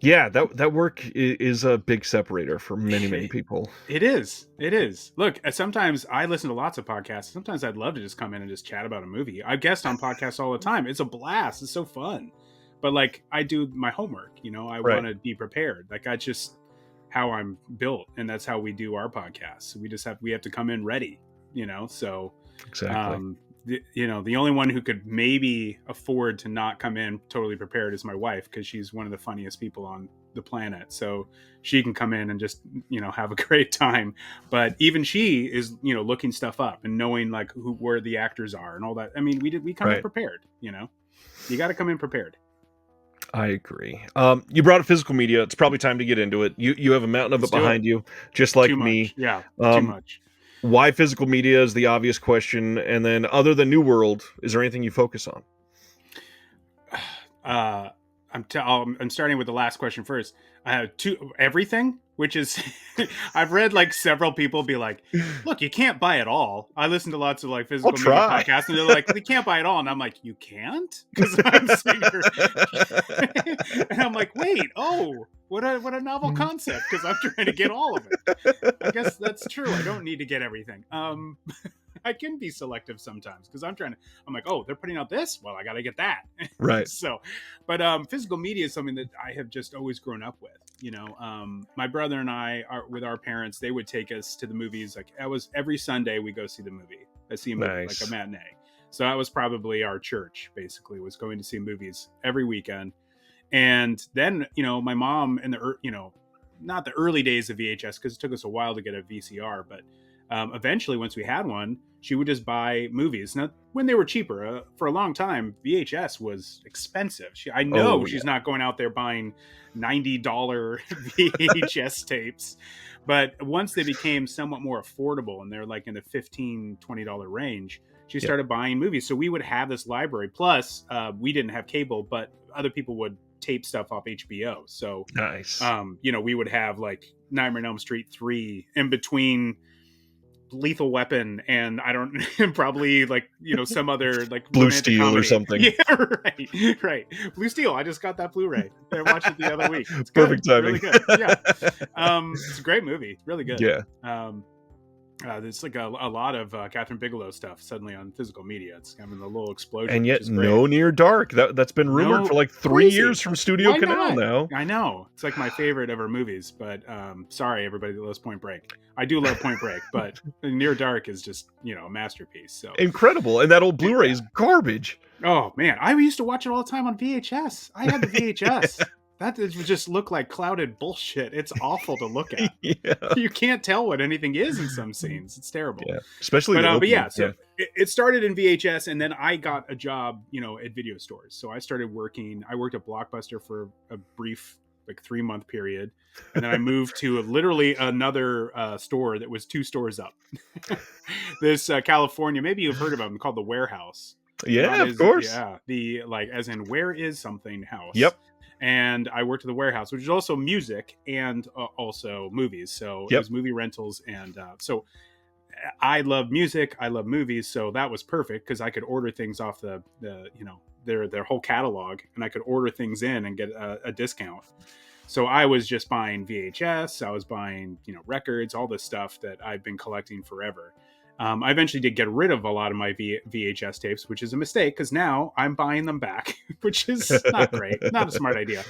Yeah, that work is a big separator for many people. It is. Look, sometimes I listen to lots of podcasts. Sometimes I'd love to just come in and just chat about a movie. I guest on podcasts all the time. It's a blast. It's so fun. But like, I do my homework, I want to be prepared. Like, that's just how I'm built, and that's how we do our podcasts. We have to come in ready, so Exactly. the only one who could maybe afford to not come in totally prepared is my wife, because she's one of the funniest people on the planet. So she can come in and just have a great time. But even she is looking stuff up and knowing like where the actors are and all that. I mean, we come in prepared. You got to come in prepared. I agree. You brought up physical media. It's probably time to get into it. You have a mountain of it behind you, just like Too me. much. Yeah, too much. Why physical media is the obvious question, and then other than New World, is there anything you focus on? I'm starting with the last question first. Everything, which is I've read like several people be like, look, you can't buy it all. I listen to lots of like physical media podcasts, and they're like, you can't buy it all, and I'm like, you can't, because I'm sitting here and I'm like, wait, what a novel concept, because I'm trying to get all of it. I guess that's true. I don't need to get everything. I can be selective sometimes, because I'm like, oh, they're putting out this, well, I got to get that. Right. So, but physical media is something that I have just always grown up with. My brother and I are with our parents. They would take us to the movies. Like, every Sunday we go see the movie. Like a matinee. So that was probably our church. Basically, was going to see movies every weekend. And then my mom in the not the early days of VHS, because it took us a while to get a VCR, but eventually, once we had one, she would just buy movies. Now, when they were cheaper, for a long time, VHS was expensive. She's not going out there buying $90 VHS tapes. But once they became somewhat more affordable, and they're like in the $15, $20 range, she started buying movies. So we would have this library. Plus, we didn't have cable, but other people would tape stuff off HBO. So, nice. We would have like Nightmare on Elm Street 3 in between Lethal Weapon, and I don't probably like, you know, some other like Blue romantic Steel comedy. or something. Yeah, right. Blue Steel. I just got that Blu-ray. I watched it the other week. It's good. Perfect timing. Really good. Yeah. It's a great movie. Really good. Yeah. There's like a lot of Catherine Bigelow stuff suddenly on physical media. It's having a little explosion, And which yet is great. no Near Dark. That's been rumored No, for like 3 crazy. years from Studio Why Canal not? now. I know. It's like my favorite ever movies, but sorry everybody that loves Point Break. I do love Point Break, but Near Dark is just, you know, a masterpiece. So Incredible. And that old Blu-ray is garbage. oh man, I used to watch it all the time on VHS. I had the VHS. That would just look like clouded bullshit. It's awful to look at. Yeah. You can't tell what anything is in some scenes. It's terrible. Yeah. Especially But yeah, so it started in VHS, and then I got a job, you know, at video stores. So I started working. I worked at Blockbuster for a brief, like 3-month period, and then I moved to literally another store that was 2 stores up. This California, maybe you've heard of them, called the Warehouse. Yeah, of course. Yeah, the like as in where is something house. Yep. And I worked at the Warehouse, which is also music and also movies. So it was movie rentals, and so I love music, I love movies, so that was perfect because I could order things off the you know, their whole catalog, and I could order things in and get a discount. So I was just buying VHS, I was buying, you know, records, all this stuff that I've been collecting forever. I eventually did get rid of a lot of my VHS tapes, which is a mistake because now I'm buying them back, which is not great, not a smart idea.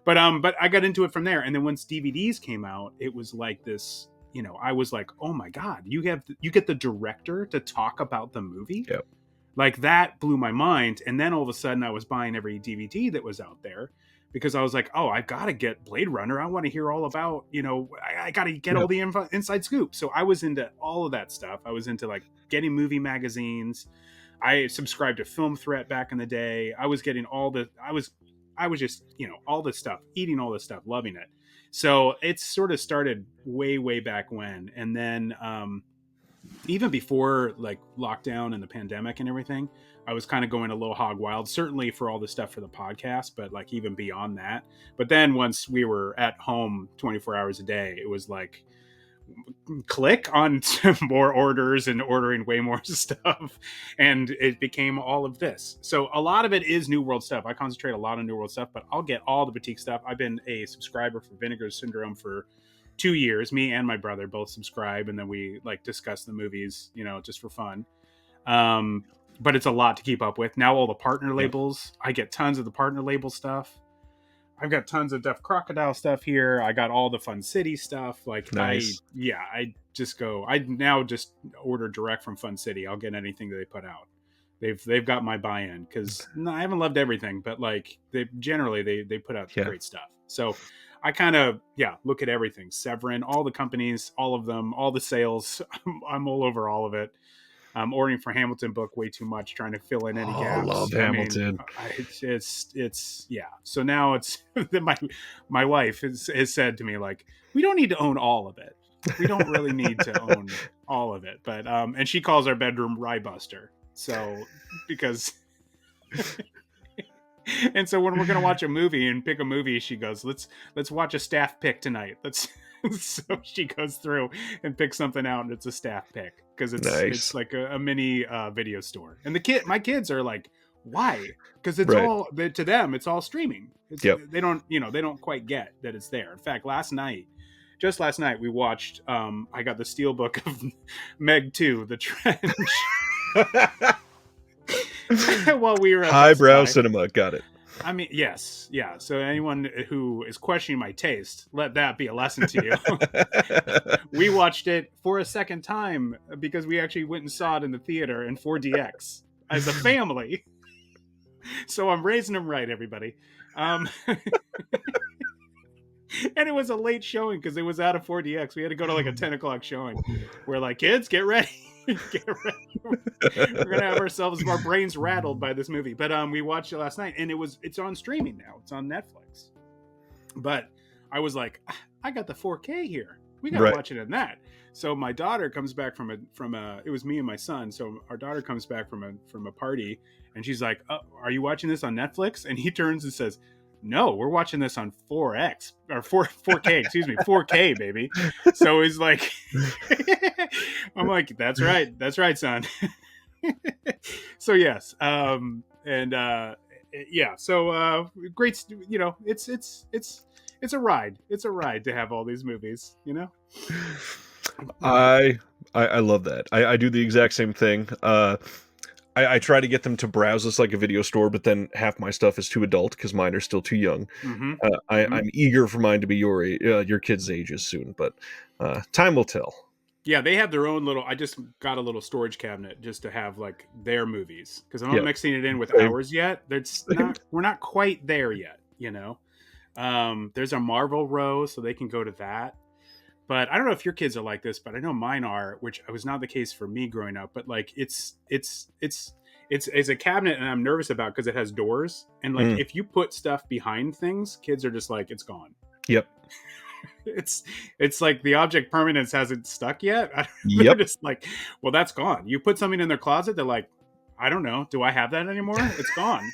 But I got into it from there, and then once DVDs came out, it was like this. You know, I was like, oh my God, you get the director to talk about the movie. Yep. Like that blew my mind. And then all of a sudden I was buying every DVD that was out there because I was like, oh, I've got to get Blade Runner. I want to hear all about, you know, I got to get all the inside scoop. So I was into all of that stuff. I was into like getting movie magazines. I subscribed to Film Threat back in the day. I was getting all the, I was just, you know, all this stuff, eating all this stuff, loving it. So it sort of started way back when. And then even before like lockdown and the pandemic and everything, I was kind of going a little hog wild, certainly for all the stuff for the podcast, but like even beyond that. But then once we were at home 24 hours a day, it was like click on more orders and ordering way more stuff, and it became all of this. So a lot of it is New World stuff. I concentrate a lot on New World stuff, but I'll get all the boutique stuff. I've been a subscriber for Vinegar Syndrome for 2 years. Me and my brother both subscribe, and then we like discuss the movies, you know, just for fun. But it's a lot to keep up with. Now all the partner labels, I get tons of the partner label stuff. I've got tons of Deaf Crocodile stuff here. I got all the Fun City stuff. Like, nice. I now just order direct from Fun City. I'll get anything that they put out. They've got my buy-in because I haven't loved everything, but like they put out great stuff. So I kind of look at everything. Severin, all the companies, all of them, all the sales. I'm all over all of it. I'm ordering for Hamilton book way too much, trying to fill in any gaps. I love Hamilton. It's So now it's my wife has said to me, like, we don't need to own all of it. We don't really need to own all of it. But and she calls our bedroom Ryebuster. So because and so when we're gonna watch a movie and pick a movie, she goes, let's watch a staff pick tonight. So she goes through and picks something out, and it's a staff pick because it's like a mini video store. And my kids are like, why? Because it's all to them. It's all streaming. They don't quite get that it's there. In fact, just last night, we watched. I got the steelbook of Meg 2, The Trench. While we were at highbrow cinema, got it. I mean, yes, yeah. So anyone who is questioning my taste, let that be a lesson to you. We watched it for a second time because we actually went and saw it in the theater in 4DX as a family. So I'm raising them right, everybody. And it was a late showing because it was out of 4DX. We had to go to like a 10 o'clock showing. We're like, kids, get ready. Get ready. We're gonna have our brains rattled by this movie. But we watched it last night, and it's on streaming now. It's on Netflix. But I was like, I got the 4K here. We gotta watch it in that. So my daughter comes back from a. It was me and my son. So our daughter comes back from a party, and she's like, "Are you watching this on Netflix?" And he turns and says, no, we're watching this on 4X or 4K, excuse me, 4K, baby. So he's like, I'm like, that's right, son. So yes, yeah, so great, you know, it's a ride. It's a ride to have all these movies, you know. I love that. I do the exact same thing. I try to get them to browse this like a video store, but then half my stuff is too adult because mine are still too young. Mm-hmm. I'm eager for mine to be your kids' ages soon, but time will tell. Yeah, they have their own little. I just got a little storage cabinet just to have like their movies because I'm not Yeah. mixing it in with Same. ours yet. That's not. We're not quite there yet, you know. There's a Marvel row, so they can go to that. But I don't know if your kids are like this, but I know mine are, which was not the case for me growing up. But like, it's a cabinet, and I'm nervous about because it has doors, and like if you put stuff behind things, kids are just like, it's gone. Yep. It's like the object permanence hasn't stuck yet. Yep. They're just like, well, that's gone. You put something in their closet, they're like, I don't know, do I have that anymore? It's gone.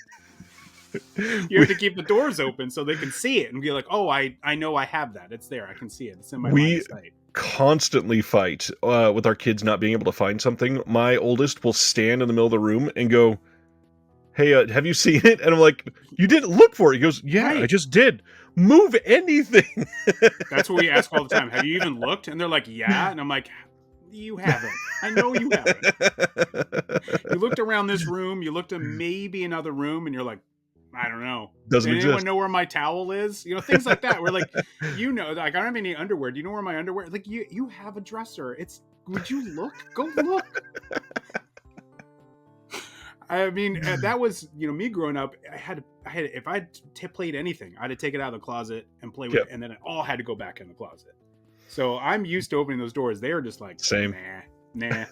You have to keep the doors open so they can see it and be like, oh, I know I have that. It's there. I can see it. It's in my line of sight. Constantly fight with our kids not being able to find something. My oldest will stand in the middle of the room and go, hey, have you seen it? And I'm like, you didn't look for it. He goes, yeah, right. I just did. Move anything. That's what we ask all the time. Have you even looked? And they're like, yeah. And I'm like, you haven't. I know you haven't. You looked around this room. You looked at maybe another room, and you're like, I don't know. Doesn't exist. Anyone exist. Know where my towel is? You know, things like that. We're like, you know, like I don't have any underwear. Do you know where my underwear? Like you have a dresser. Would you look? Go look. I mean, that was, you know, me growing up. I had if I played anything, I had to take it out of the closet and play with it, and then it all had to go back in the closet. So I'm used to opening those doors. They are just like, same. Nah.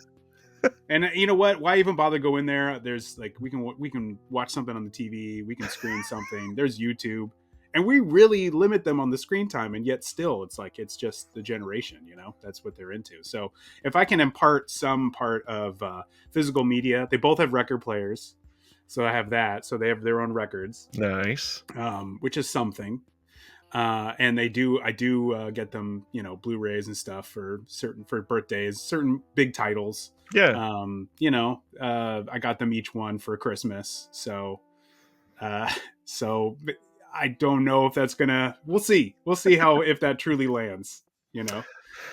And you know what? Why even bother go in there? There's like we can watch something on the TV. We can screen something. There's YouTube, and we really limit them on the screen time. And yet still, it's like it's just the generation. You know, that's what they're into. So if I can impart some part of physical media, they both have record players. So I have that. So they have their own records. Nice. Which is something. And I do get them, you know, Blu-rays and stuff for birthdays, certain big titles. Yeah. You know, I got them each one for Christmas. So I don't know if that's we'll see how, if that truly lands, you know,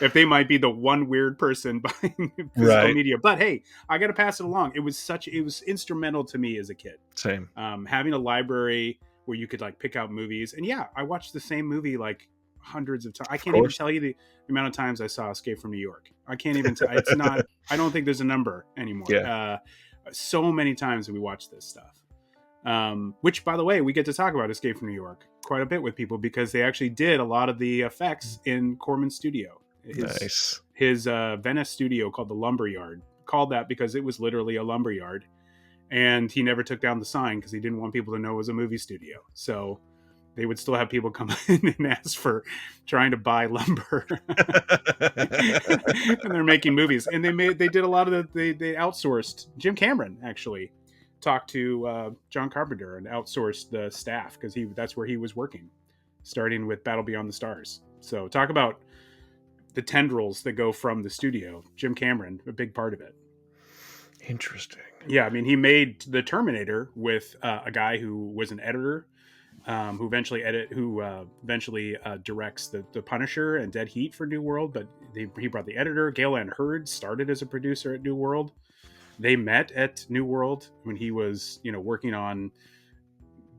if they might be the one weird person behind physical media, but hey, I got to pass it along. It was instrumental to me as a kid. Same. Having a library where you could like pick out movies. And yeah, I watched the same movie like hundreds of times. I can't even tell you the amount of times I saw Escape from New York. I can't even tell. It's not, I don't think there's a number anymore. Yeah. So many times we watch this stuff. Which, by the way, we get to talk about Escape from New York quite a bit with people because they actually did a lot of the effects in Corman's studio. His Venice studio called the Lumberyard. Called that because it was literally a lumberyard. And he never took down the sign because he didn't want people to know it was a movie studio. So they would still have people come in and ask for trying to buy lumber. And they're making movies. And they did a lot of they outsourced. Jim Cameron actually talked to John Carpenter and outsourced the staff because that's where he was working, starting with Battle Beyond the Stars. So talk about the tendrils that go from the studio. Jim Cameron, a big part of it. Interesting. Yeah, I mean, he made the Terminator with a guy who was an editor, who eventually directs the Punisher and Dead Heat for New World. But he brought the editor. Galen Hurd started as a producer at New World. They met at New World when he was, you know, working on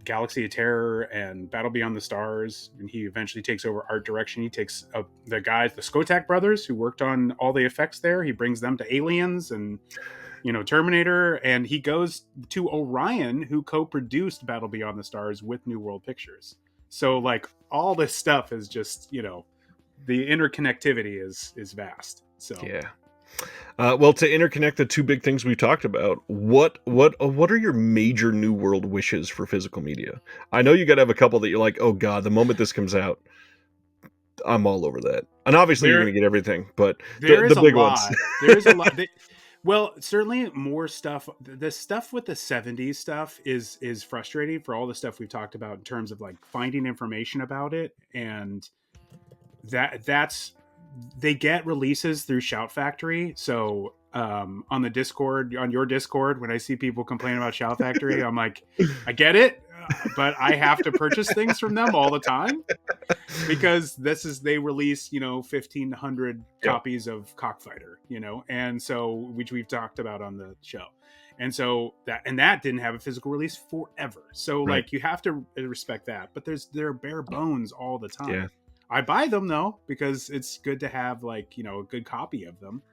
Galaxy of Terror and Battle Beyond the Stars, and he eventually takes over art direction. He takes the guys, the Skotak brothers, who worked on all the effects there. He brings them to Aliens and, you know, Terminator, and he goes to Orion, who co-produced Battle Beyond the Stars with New World Pictures. So, like, all this stuff is just, you know, the interconnectivity is vast. So yeah. Well, to interconnect the two big things we've talked about, what are your major New World wishes for physical media? I know you got to have a couple that you're like, oh god, the moment this comes out, I'm all over that. And obviously you're going to get everything, but the big ones. There's a lot. Well, certainly more stuff. The stuff with the 70s stuff is frustrating for all the stuff we've talked about in terms of like finding information about it, and that's they get releases through Shout Factory. So on the Discord, on your Discord, when I see people complain about Shout Factory, I'm like, I get it, but I have to purchase things from them all the time because they release 1,500 Yep. copies of Cockfighter, and so which we've talked about on the show. And so that didn't have a physical release forever. So Right. like you have to respect that, but they're bare bones all the time. Yeah. I buy them though because it's good to have like a good copy of them,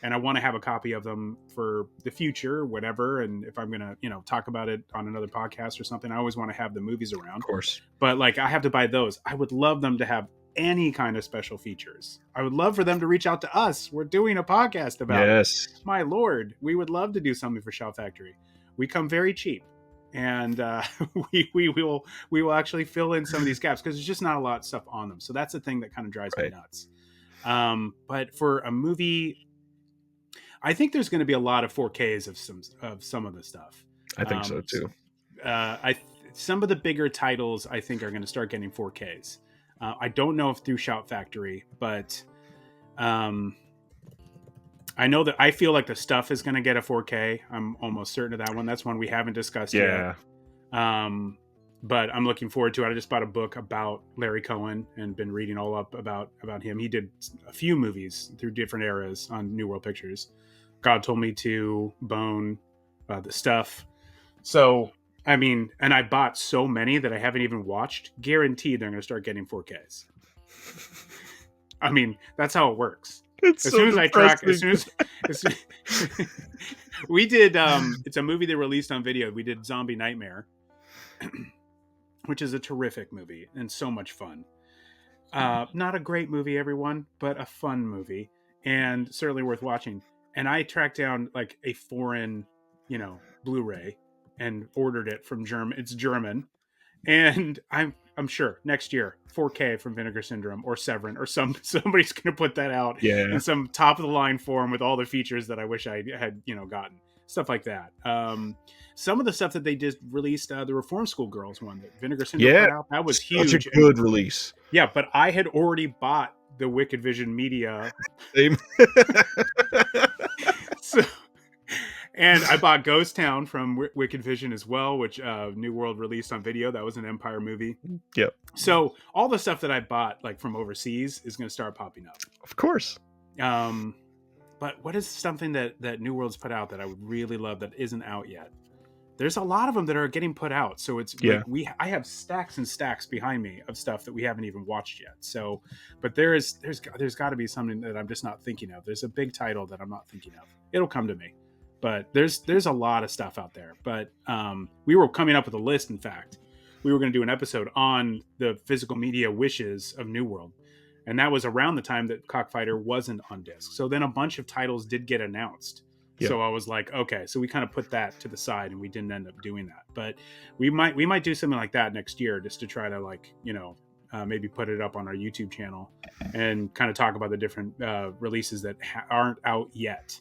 and I want to have a copy of them for the future, whatever. And if I'm gonna talk about it on another podcast or something, I always want to have the movies around. Of course. But like I have to buy those. I would love them to have any kind of special features. I would love for them to reach out to us. We're doing a podcast about it. My lord, we would love to do something for Shout Factory. We come very cheap. And we will actually fill in some of these gaps because there's just not a lot of stuff on them. So that's the thing that kind of drives me nuts. But for a movie, I think there's going to be a lot of 4Ks of some of the stuff. I think so too. Some of the bigger titles I think are going to start getting 4Ks. I don't know if through Shout Factory, but I know that I feel like the stuff is going to get a 4K. I'm almost certain of that one. That's one we haven't discussed yet. But I'm looking forward to it. I just bought a book about Larry Cohen and been reading all up about him. He did a few movies through different eras on New World Pictures. God Told Me to, Bone, The Stuff. So, I mean, and I bought so many that I haven't even watched. Guaranteed they're going to start getting 4Ks. I mean, that's how it works. It's as so soon as depressing. I track, as soon we did, it's a movie they released on video. We did Zombie Nightmare, which is a terrific movie and so much fun. Not a great movie, everyone, but a fun movie and certainly worth watching. And I tracked down like a foreign, Blu-ray and ordered it from German. It's German. And I'm sure next year 4K from Vinegar Syndrome or Severin or somebody's going to put that out in some top of the line form with all the features that I wish I had gotten, stuff like that. Some of the stuff that they just released, the Reform School Girls one that Vinegar Syndrome put out, that was huge. Such a good release. Yeah, but I had already bought the Wicked Vision Media. Same. And I bought Ghost Town from Wicked Vision as well, which New World released on video. That was an Empire movie. Yep. So all the stuff that I bought like from overseas is going to start popping up. Of course. But what is something that New World's put out that I would really love that isn't out yet? There's a lot of them that are getting put out. So it's like I have stacks and stacks behind me of stuff that we haven't even watched yet. So, but there's got to be something that I'm just not thinking of. There's a big title that I'm not thinking of. It'll come to me. But there's a lot of stuff out there. But we were coming up with a list. In fact, we were going to do an episode on the physical media wishes of New World, and that was around the time that Cockfighter wasn't on disc. So then a bunch of titles did get announced. Yep. So I was like, okay, so we kind of put that to the side, and we didn't end up doing that. But we might do something like that next year, just to try to maybe put it up on our YouTube channel and kind of talk about the different releases that aren't out yet.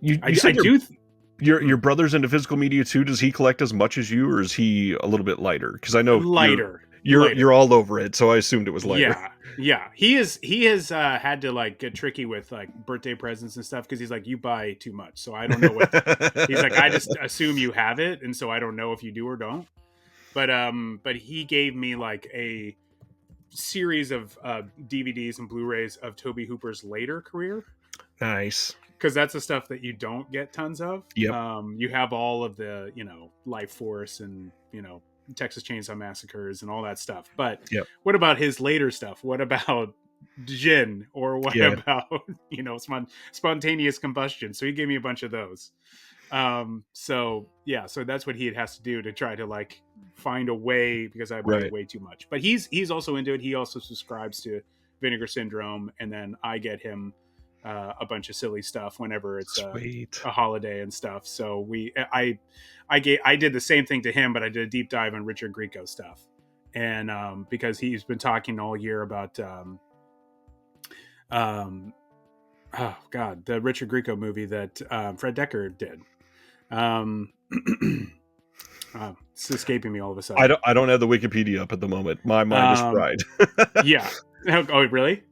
Your brother's into physical media too. Does he collect as much as you, or is he a little bit lighter? Because I know lighter. You're all over it, so I assumed it was lighter. Yeah. He has had to like get tricky with like birthday presents and stuff because he's like, you buy too much, so I don't know what. He's like, I just assume you have it, and so I don't know if you do or don't. But he gave me like a series of DVDs and Blu-rays of Tobe Hooper's later career. Nice. Because that's the stuff that you don't get tons of. Yep. You have all of the, Life Force and, Texas Chainsaw Massacres and all that stuff. But what about his later stuff? What about Jin? Or what about, spontaneous combustion? So he gave me a bunch of those. So that's what he has to do to try to like find a way, because I buy way too much. But he's also into it. He also subscribes to Vinegar Syndrome, and then I get him a bunch of silly stuff whenever it's a holiday and stuff. So I did the same thing to him, but I did a deep dive on Richard Grieco stuff, and because he's been talking all year about Oh God, the Richard Grieco movie that Fred Decker did. Um, it's escaping me all of a sudden. I don't have the Wikipedia up at the moment. My mind is fried. Yeah. Oh, really?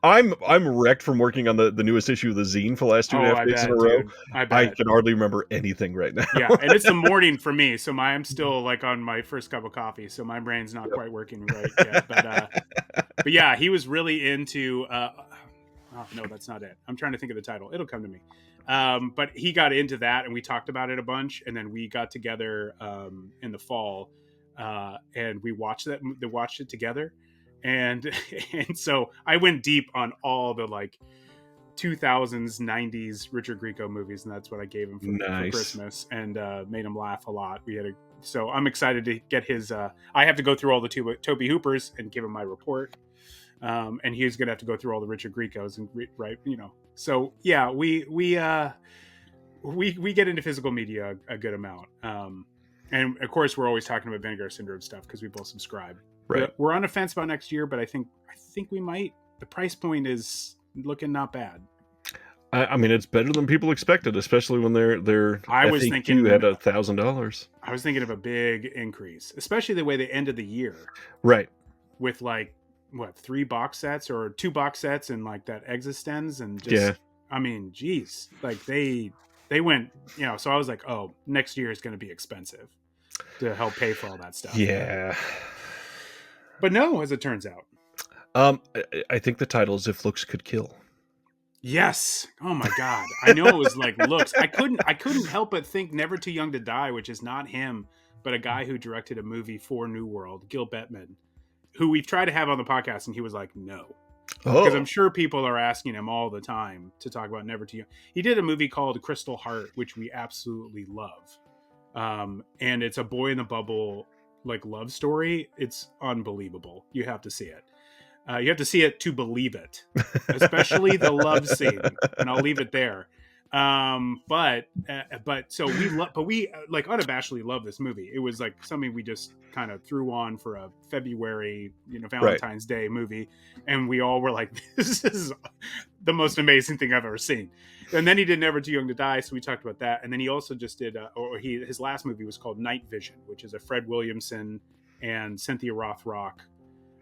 I'm wrecked from working on the newest issue of the zine for the last 2.5 I days in a bet, row. dude. I I bet. can hardly remember anything right now. Yeah, and it's the morning for me, so I'm still like on my first cup of coffee, so my brain's not quite working right yet. But yeah, he was really into. Oh no, that's not it. I'm trying to think of the title. It'll come to me. But he got into that, and we talked about it a bunch, and then we got together in the fall, and we watched it together, and and so I went deep on all the like 2000s 90s Richard Grieco movies, and that's what I gave him for Christmas, and made him laugh a lot. So I'm excited to get his I have to go through all the Toby Hoopers and give him my report, and he's gonna have to go through all the Richard Griecos and so yeah, we get into physical media a good amount, and of course we're always talking about Vinegar Syndrome stuff because we both subscribe. Right. We're on the fence about next year, but I think we might. The price point is looking not bad. I mean, it's better than people expected, especially when their I was FAQ thinking had $1,000. I was thinking of a big increase, especially the way they ended the year. Right. With like 3 box sets or 2 box sets and like that Existence, and just Yeah. I mean, geez, like they went, so I was like, oh, next year is going to be expensive to help pay for all that stuff. Yeah. But no, as it turns out. I think the title is If Looks Could Kill. Yes. Oh my God. I know it was like looks. I couldn't help but think Never Too Young to Die, which is not him, but a guy who directed a movie for New World, Gil Bettman, who we've tried to have on the podcast, and he was like, no. Because I'm sure people are asking him all the time to talk about Never Too Young. He did a movie called Crystal Heart, which we absolutely love. And it's a boy in the bubble like love story. It's unbelievable. You have to see it. You have to see it to believe it, especially the love scene. And I'll leave it there. But we like unabashedly love this movie. It was like something we just kind of threw on for a February, Valentine's Day movie. And we all were like, this is the most amazing thing I've ever seen. And then he did Never Too Young to Die. So we talked about that. And then he also just did, his last movie was called Night Vision, which is a Fred Williamson and Cynthia Rothrock,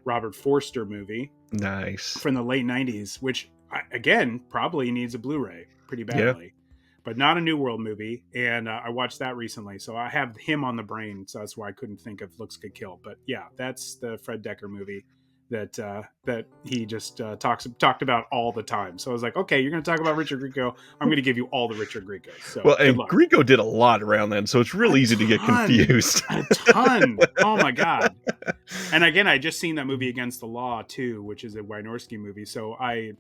Robert Forster movie. Nice. From the late 90s, which again probably needs a Blu-ray pretty badly, but not a New World movie. And I watched that recently, so I have him on the brain, so that's why I couldn't think of Looks Could Kill. But yeah, that's the Fred Decker movie that he just talked about all the time. So I was like, okay, you're going to talk about Richard Grieco, I'm going to give you all the Richard Griecos. So well, and Grieco did a lot around then, so it's real easy to get confused. A ton. Oh my God. And again, I just seen that movie Against the Law too, which is a Wynorski movie. So I'm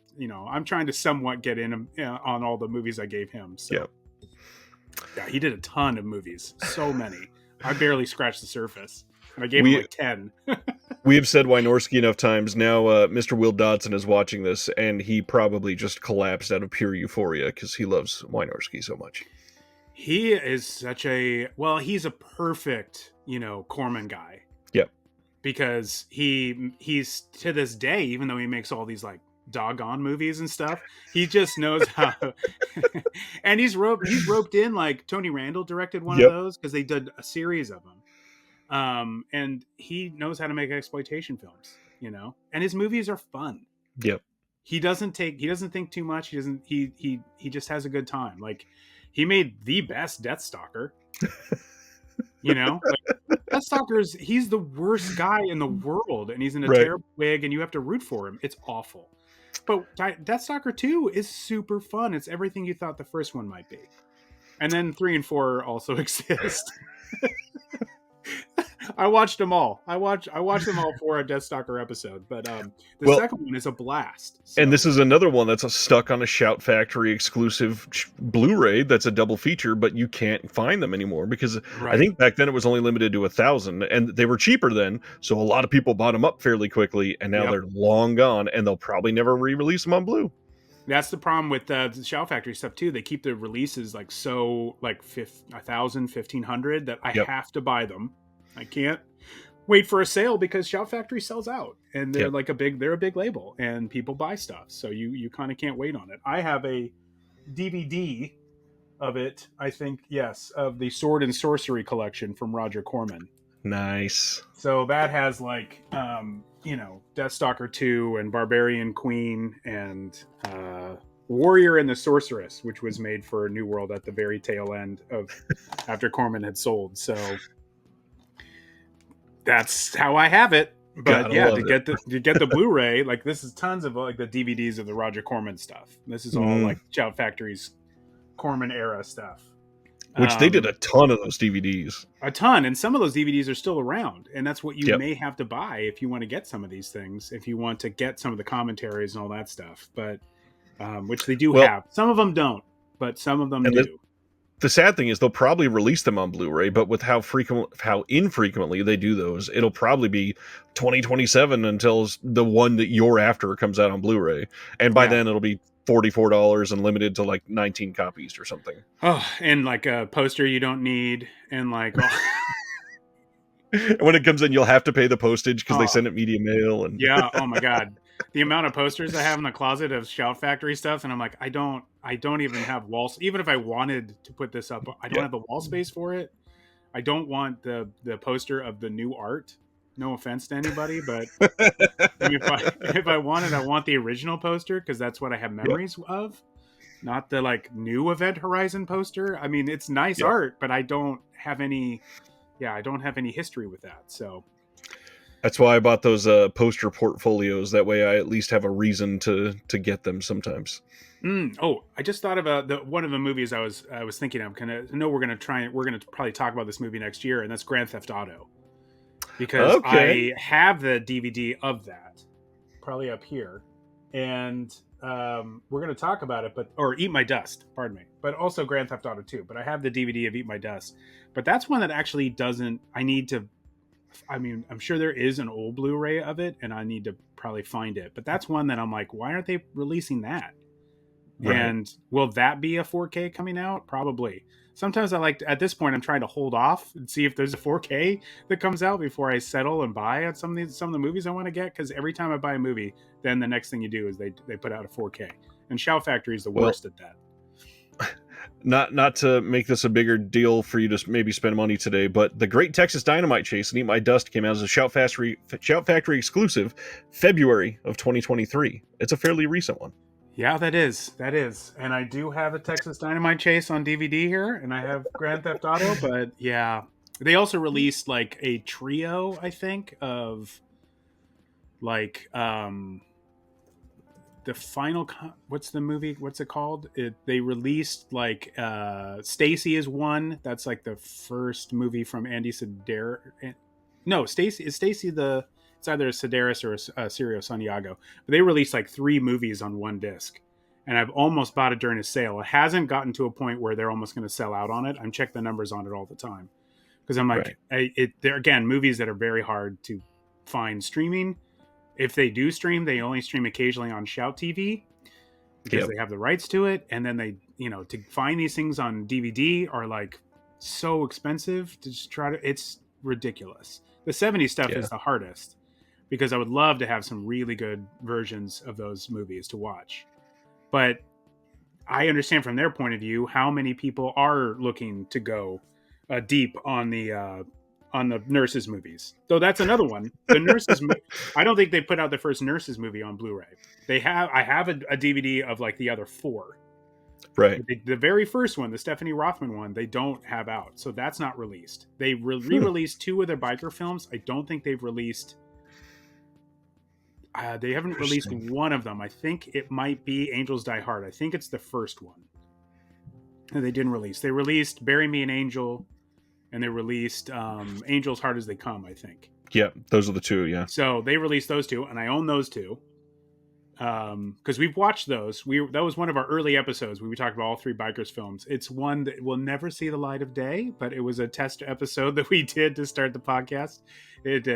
trying to somewhat get in on all the movies I gave him. So yeah, he did a ton of movies, so many. I barely scratched the surface. And I gave him like 10. We have said Wynorski enough times. Now Mr. Will Dodson is watching this, and he probably just collapsed out of pure euphoria because he loves Wynorski so much. He is he's a perfect, Corman guy. Yep. Because he's to this day, even though he makes all these like doggone movies and stuff, he just knows how. And he's roped in, like Tony Randall directed one of those because they did a series of them. And he knows how to make exploitation films, and his movies are fun. Yep. He doesn't think too much. He just has a good time. Like he made the best Deathstalker, like Deathstalker's, he's the worst guy in the world, and he's in a terrible wig, and you have to root for him. It's awful. But Deathstalker 2 is super fun. It's everything you thought the first one might be. And then 3 and 4 also exist. I watched them all. I watched them all for a Deathstalker episode, but the second one is a blast. So. And this is another one that's stuck on a Shout Factory exclusive Blu-ray that's a double feature, but you can't find them anymore because I think back then it was only limited to 1,000, and they were cheaper then, so a lot of people bought them up fairly quickly, and now they're long gone, and they'll probably never re-release them on Blu. That's the problem with the Shout Factory stuff too. They keep the releases like 1,000, 1,500 that I have to buy them. I can't wait for a sale because Shout Factory sells out, and they're Yep. like they're a big label, and people buy stuff, so you kind of can't wait on it. I have a DVD of it, I think, yes, of the Sword and Sorcery collection from Roger Corman. Nice. So that has like Deathstalker 2 and Barbarian Queen and Warrior and the Sorceress, which was made for New World at the very tail end of after Corman had sold. So that's how I have it. But yeah, to get the Blu-ray, like this is tons of like the DVDs of the Roger Corman stuff. This is all like Shout Factory's Corman era stuff. Which they did a ton of those DVDs. A ton, and some of those DVDs are still around, and that's what you may have to buy if you want to get some of these things, if you want to get some of the commentaries and all that stuff. But which they do have. Some of them don't, but some of them do. The sad thing is they'll probably release them on Blu-ray, but with how infrequently they do those, it'll probably be 2027 until the one that you're after comes out on Blu-ray, and by then it'll be $44 and limited to like 19 copies or something. Oh, and like a poster you don't need, and like when it comes in, you'll have to pay the postage because they send it media mail. And oh my god, the amount of posters I have in the closet of Shout Factory stuff, and I'm like, I don't even have walls. Even if I wanted to put this up, I don't have the wall space for it. I don't want the poster of the new art. No offense to anybody, but if I wanted, I want the original poster because that's what I have memories of, not the like new Event Horizon poster. I mean, it's nice art, but I don't have any. Yeah, I don't have any history with that. So that's why I bought those poster portfolios. That way, I at least have a reason to get them sometimes. Oh, I just thought of one of the movies I was thinking of. We're going to probably talk about this movie next year, and that's Grand Theft Auto. Because I have the DVD of that, probably up here, and we're going to talk about it, or Eat My Dust, pardon me, but also Grand Theft Auto 2. But I have the DVD of Eat My Dust, but that's one that actually doesn't. I'm sure there is an old Blu-ray of it, and I need to probably find it. But that's one that I'm like, why aren't they releasing that? Right. And will that be a 4K coming out? Probably. Sometimes at this point, I'm trying to hold off and see if there's a 4K that comes out before I settle and buy on some of the movies I want to get. Because every time I buy a movie, then the next thing you do is they put out a 4K. And Shout Factory is the worst at that. Not to make this a bigger deal for you to maybe spend money today, but the Great Texas Dynamite Chase and Eat My Dust came out as a Shout Factory exclusive, February of 2023. It's a fairly recent one. Yeah, that is. And I do have a Texas Dynamite Chase on DVD here, and I have Grand Theft Auto, but yeah. They also released like a trio, I think, of like the final what's the movie? What's it called? They released like Stacy is one. That's like the first movie from Andy Sedaris. No, Stacy it's either a Sedaris or a Sirio Santiago. But they released like 3 movies on one disc. And I've almost bought it during a sale. It hasn't gotten to a point where they're almost going to sell out on it. I'm checking the numbers on it all the time. Because I'm like, they're, again, movies that are very hard to find streaming. If they do stream, they only stream occasionally on Shout TV. Because they have the rights to it. And then they, to find these things on DVD are like so expensive to just it's ridiculous. The 70s stuff is the hardest. Because I would love to have some really good versions of those movies to watch. But I understand from their point of view how many people are looking to go deep on the Nurses movies. Though that's another one. The Nurses I don't think they put out the first Nurses movie on Blu-ray. I have a DVD of like the other 4. Right. The very first one, the Stephanie Rothman one, they don't have out. So that's not released. They re-released 2 of their biker films. I don't think they've released... they haven't released one of them. I think it might be Angels Die Hard. I think it's the first one. And they didn't release. They released Bury Me an Angel, and they released Angels Hard as They Come, I think. Yeah, those are the 2, yeah. So they released those 2, and I own those 2. Because we've watched those. That was one of our early episodes where we talked about all 3 Bikers films. It's one that will never see the light of day, but it was a test episode that we did to start the podcast. It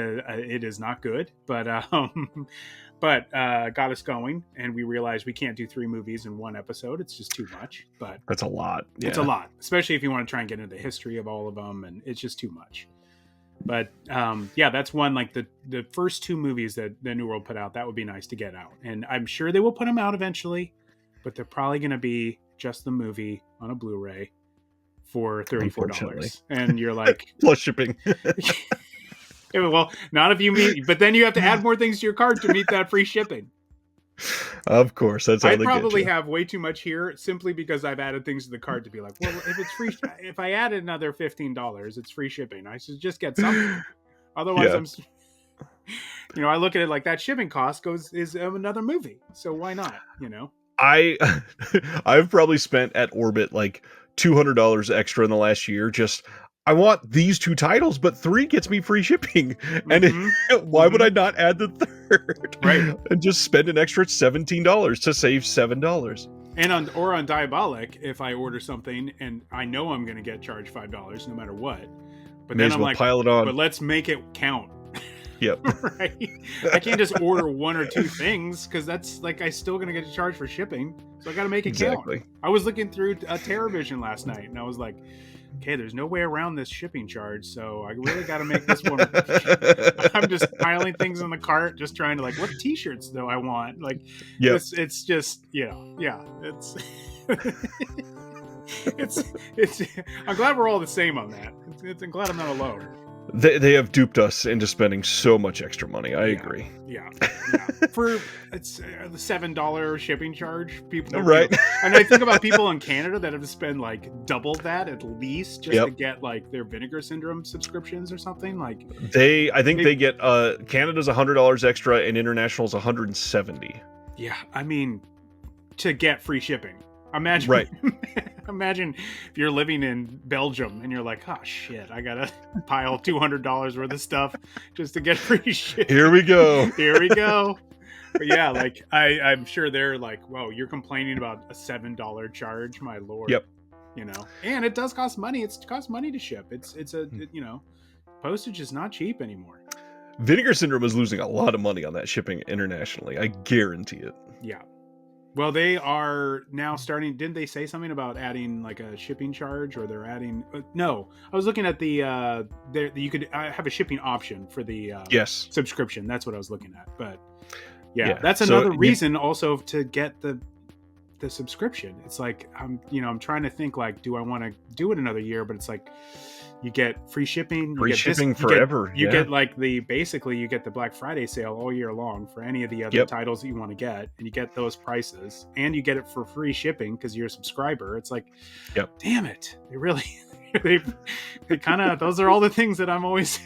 is not good, but got us going, and we realized we can't do 3 movies in one episode. It's just too much. But that's a lot. Yeah. It's a lot, especially if you want to try and get into the history of all of them, and it's just too much. But yeah, that's one, like the first two movies that the New World put out. That would be nice to get out, and I'm sure they will put them out eventually. But they're probably going to be just the movie on a Blu-ray for $34, and you're like, plus shipping. well, not if you meet, but then you have to add more things to your cart to meet that free shipping. Of course, that's how I they probably get you. have way too much here simply because I've added things to the cart to be like, well, if it's free, if I added another $15, it's free shipping. I should just get something. Otherwise, Yeah. I look at it like that shipping cost is another movie. So why not? I've probably spent at Orbit like $200 extra in the last year. Just I want these two titles, but 3 gets me free shipping. And why would I not add the third? Right. And just spend an extra $17 to save $7. And on Diabolic, if I order something and I know I'm going to get charged $5 no matter what, but then I'm like, pile it on. But let's make it count. Yep. Right. I can't just order 1 or 2 things because that's like I still gonna get charged for shipping. So I got to make it count. I was looking through a TerraVision last night and I was like, okay, there's no way around this shipping charge, so I really got to make this one. I'm just piling things in the cart, just trying to like, what T-shirts do I want? Like, it's just it's. it's. I'm glad we're all the same on that. I'm glad I'm not alone. They have duped us into spending so much extra money. I agree. Yeah. For it's the $7 shipping charge. People, right? And I think about people in Canada that have to spend like double that at least just to get like their Vinegar Syndrome subscriptions or something. Like I think they get Canada's $100 extra and international's $170. Yeah, I mean, to get free shipping. Imagine, right? Imagine if you're living in Belgium and you're like, oh shit, I gotta pile $200 worth of stuff just to get free shit. Here we go. But yeah, like I'm sure they're like, whoa, you're complaining about a $7 charge, my lord. Yep. And it does cost money. It costs money to ship. It's postage is not cheap anymore. Vinegar Syndrome is losing a lot of money on that shipping internationally. I guarantee it. Yeah. Well, they are now starting. Didn't they say something about adding like a shipping charge, or they're adding? No, I was looking at the. You could have a shipping option for the subscription. That's what I was looking at. But yeah. That's another reason also to get the subscription. It's like I'm trying to think like, do I want to do it another year? But it's like you get free shipping, forever. You get like basically you get the Black Friday sale all year long for any of the other titles that you want to get, and you get those prices, and you get it for free shipping because you're a subscriber. It's like, damn it, they really, they kind of, those are all the things that I'm always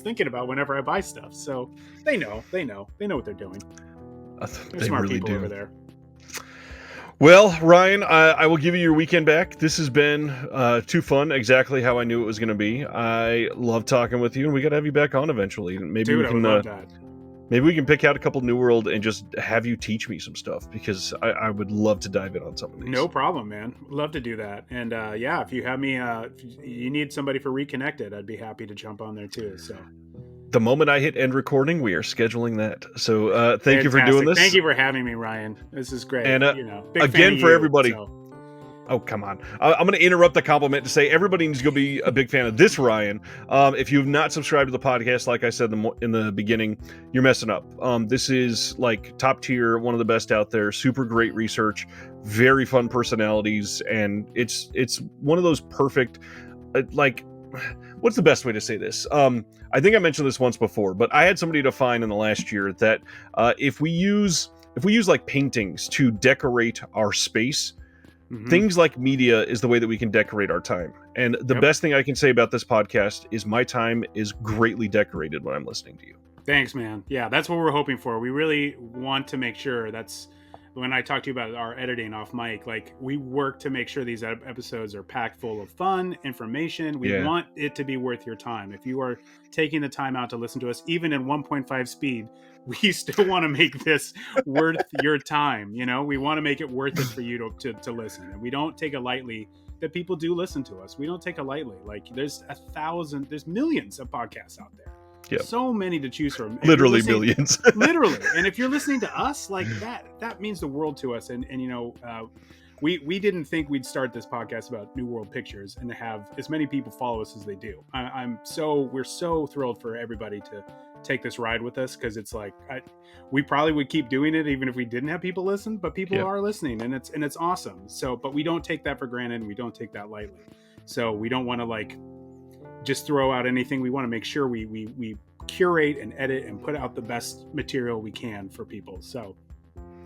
thinking about whenever I buy stuff. So they know what they're doing. They're smart really people do. over there. Well, Ryan, I will give you your weekend back. This has been too fun, exactly how I knew it was going to be. I love talking with you, and we got to have you back on eventually. Maybe we can, I would love that. Maybe we can pick out a couple New World and just have you teach me some stuff, because I would love to dive in on some of these. No problem, man. Love to do that. And if you have me, if you need somebody for Reconnected, I'd be happy to jump on there too. So the moment I hit end recording, we are scheduling that. So thank you for doing this. Thank you for having me, Ryan. This is great. And big again, for everybody. So. Oh, come on. I'm going to interrupt the compliment to say everybody needs to go be a big fan of this, Ryan. If you've not subscribed to the podcast, like I said in the beginning, you're messing up. This is like top tier, one of the best out there, super great research, very fun personalities, and it's one of those perfect, what's the best way to say this? I think I mentioned this once before, but I had somebody define in the last year that if we use like paintings to decorate our space, things like media is the way that we can decorate our time. And the best thing I can say about this podcast is my time is greatly decorated when I'm listening to you. Thanks, man. Yeah, that's what we're hoping for. We really want to make sure that's when I talked to you about our editing off mic, like we work to make sure these episodes are packed full of fun, information. We want it to be worth your time. If you are taking the time out to listen to us, even in 1.5 speed, we still want to make this worth your time. We want to make it worth it for you to listen. And we don't take it lightly that people do listen to us. We don't take it lightly. Like there's millions of podcasts out there. Yep. So many to choose from. Literally millions. Literally. And if you're listening to us, like that means the world to us. And we didn't think we'd start this podcast about New World Pictures and to have as many people follow us as they do. We're so thrilled for everybody to take this ride with us, because it's like we probably would keep doing it even if we didn't have people listen, but people are listening, and it's awesome. So, but we don't take that for granted, and we don't take that lightly. So we don't want to like just throw out anything. We want to make sure we curate and edit and put out the best material we can for people. So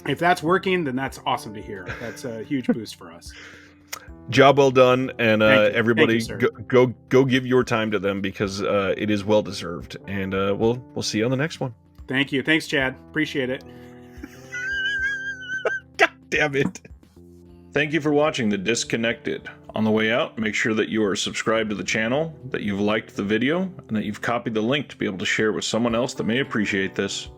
if that's working, then that's awesome to hear. That's a huge boost for us. Job well done, and everybody Thank you, go give your time to them, because it is well deserved. And we'll see you on the next one. Thank you. Thanks, Chad. Appreciate it. God damn it. Thank you for watching The Disconnected. On the way out, make sure that you are subscribed to the channel, that you've liked the video, and that you've copied the link to be able to share it with someone else that may appreciate this.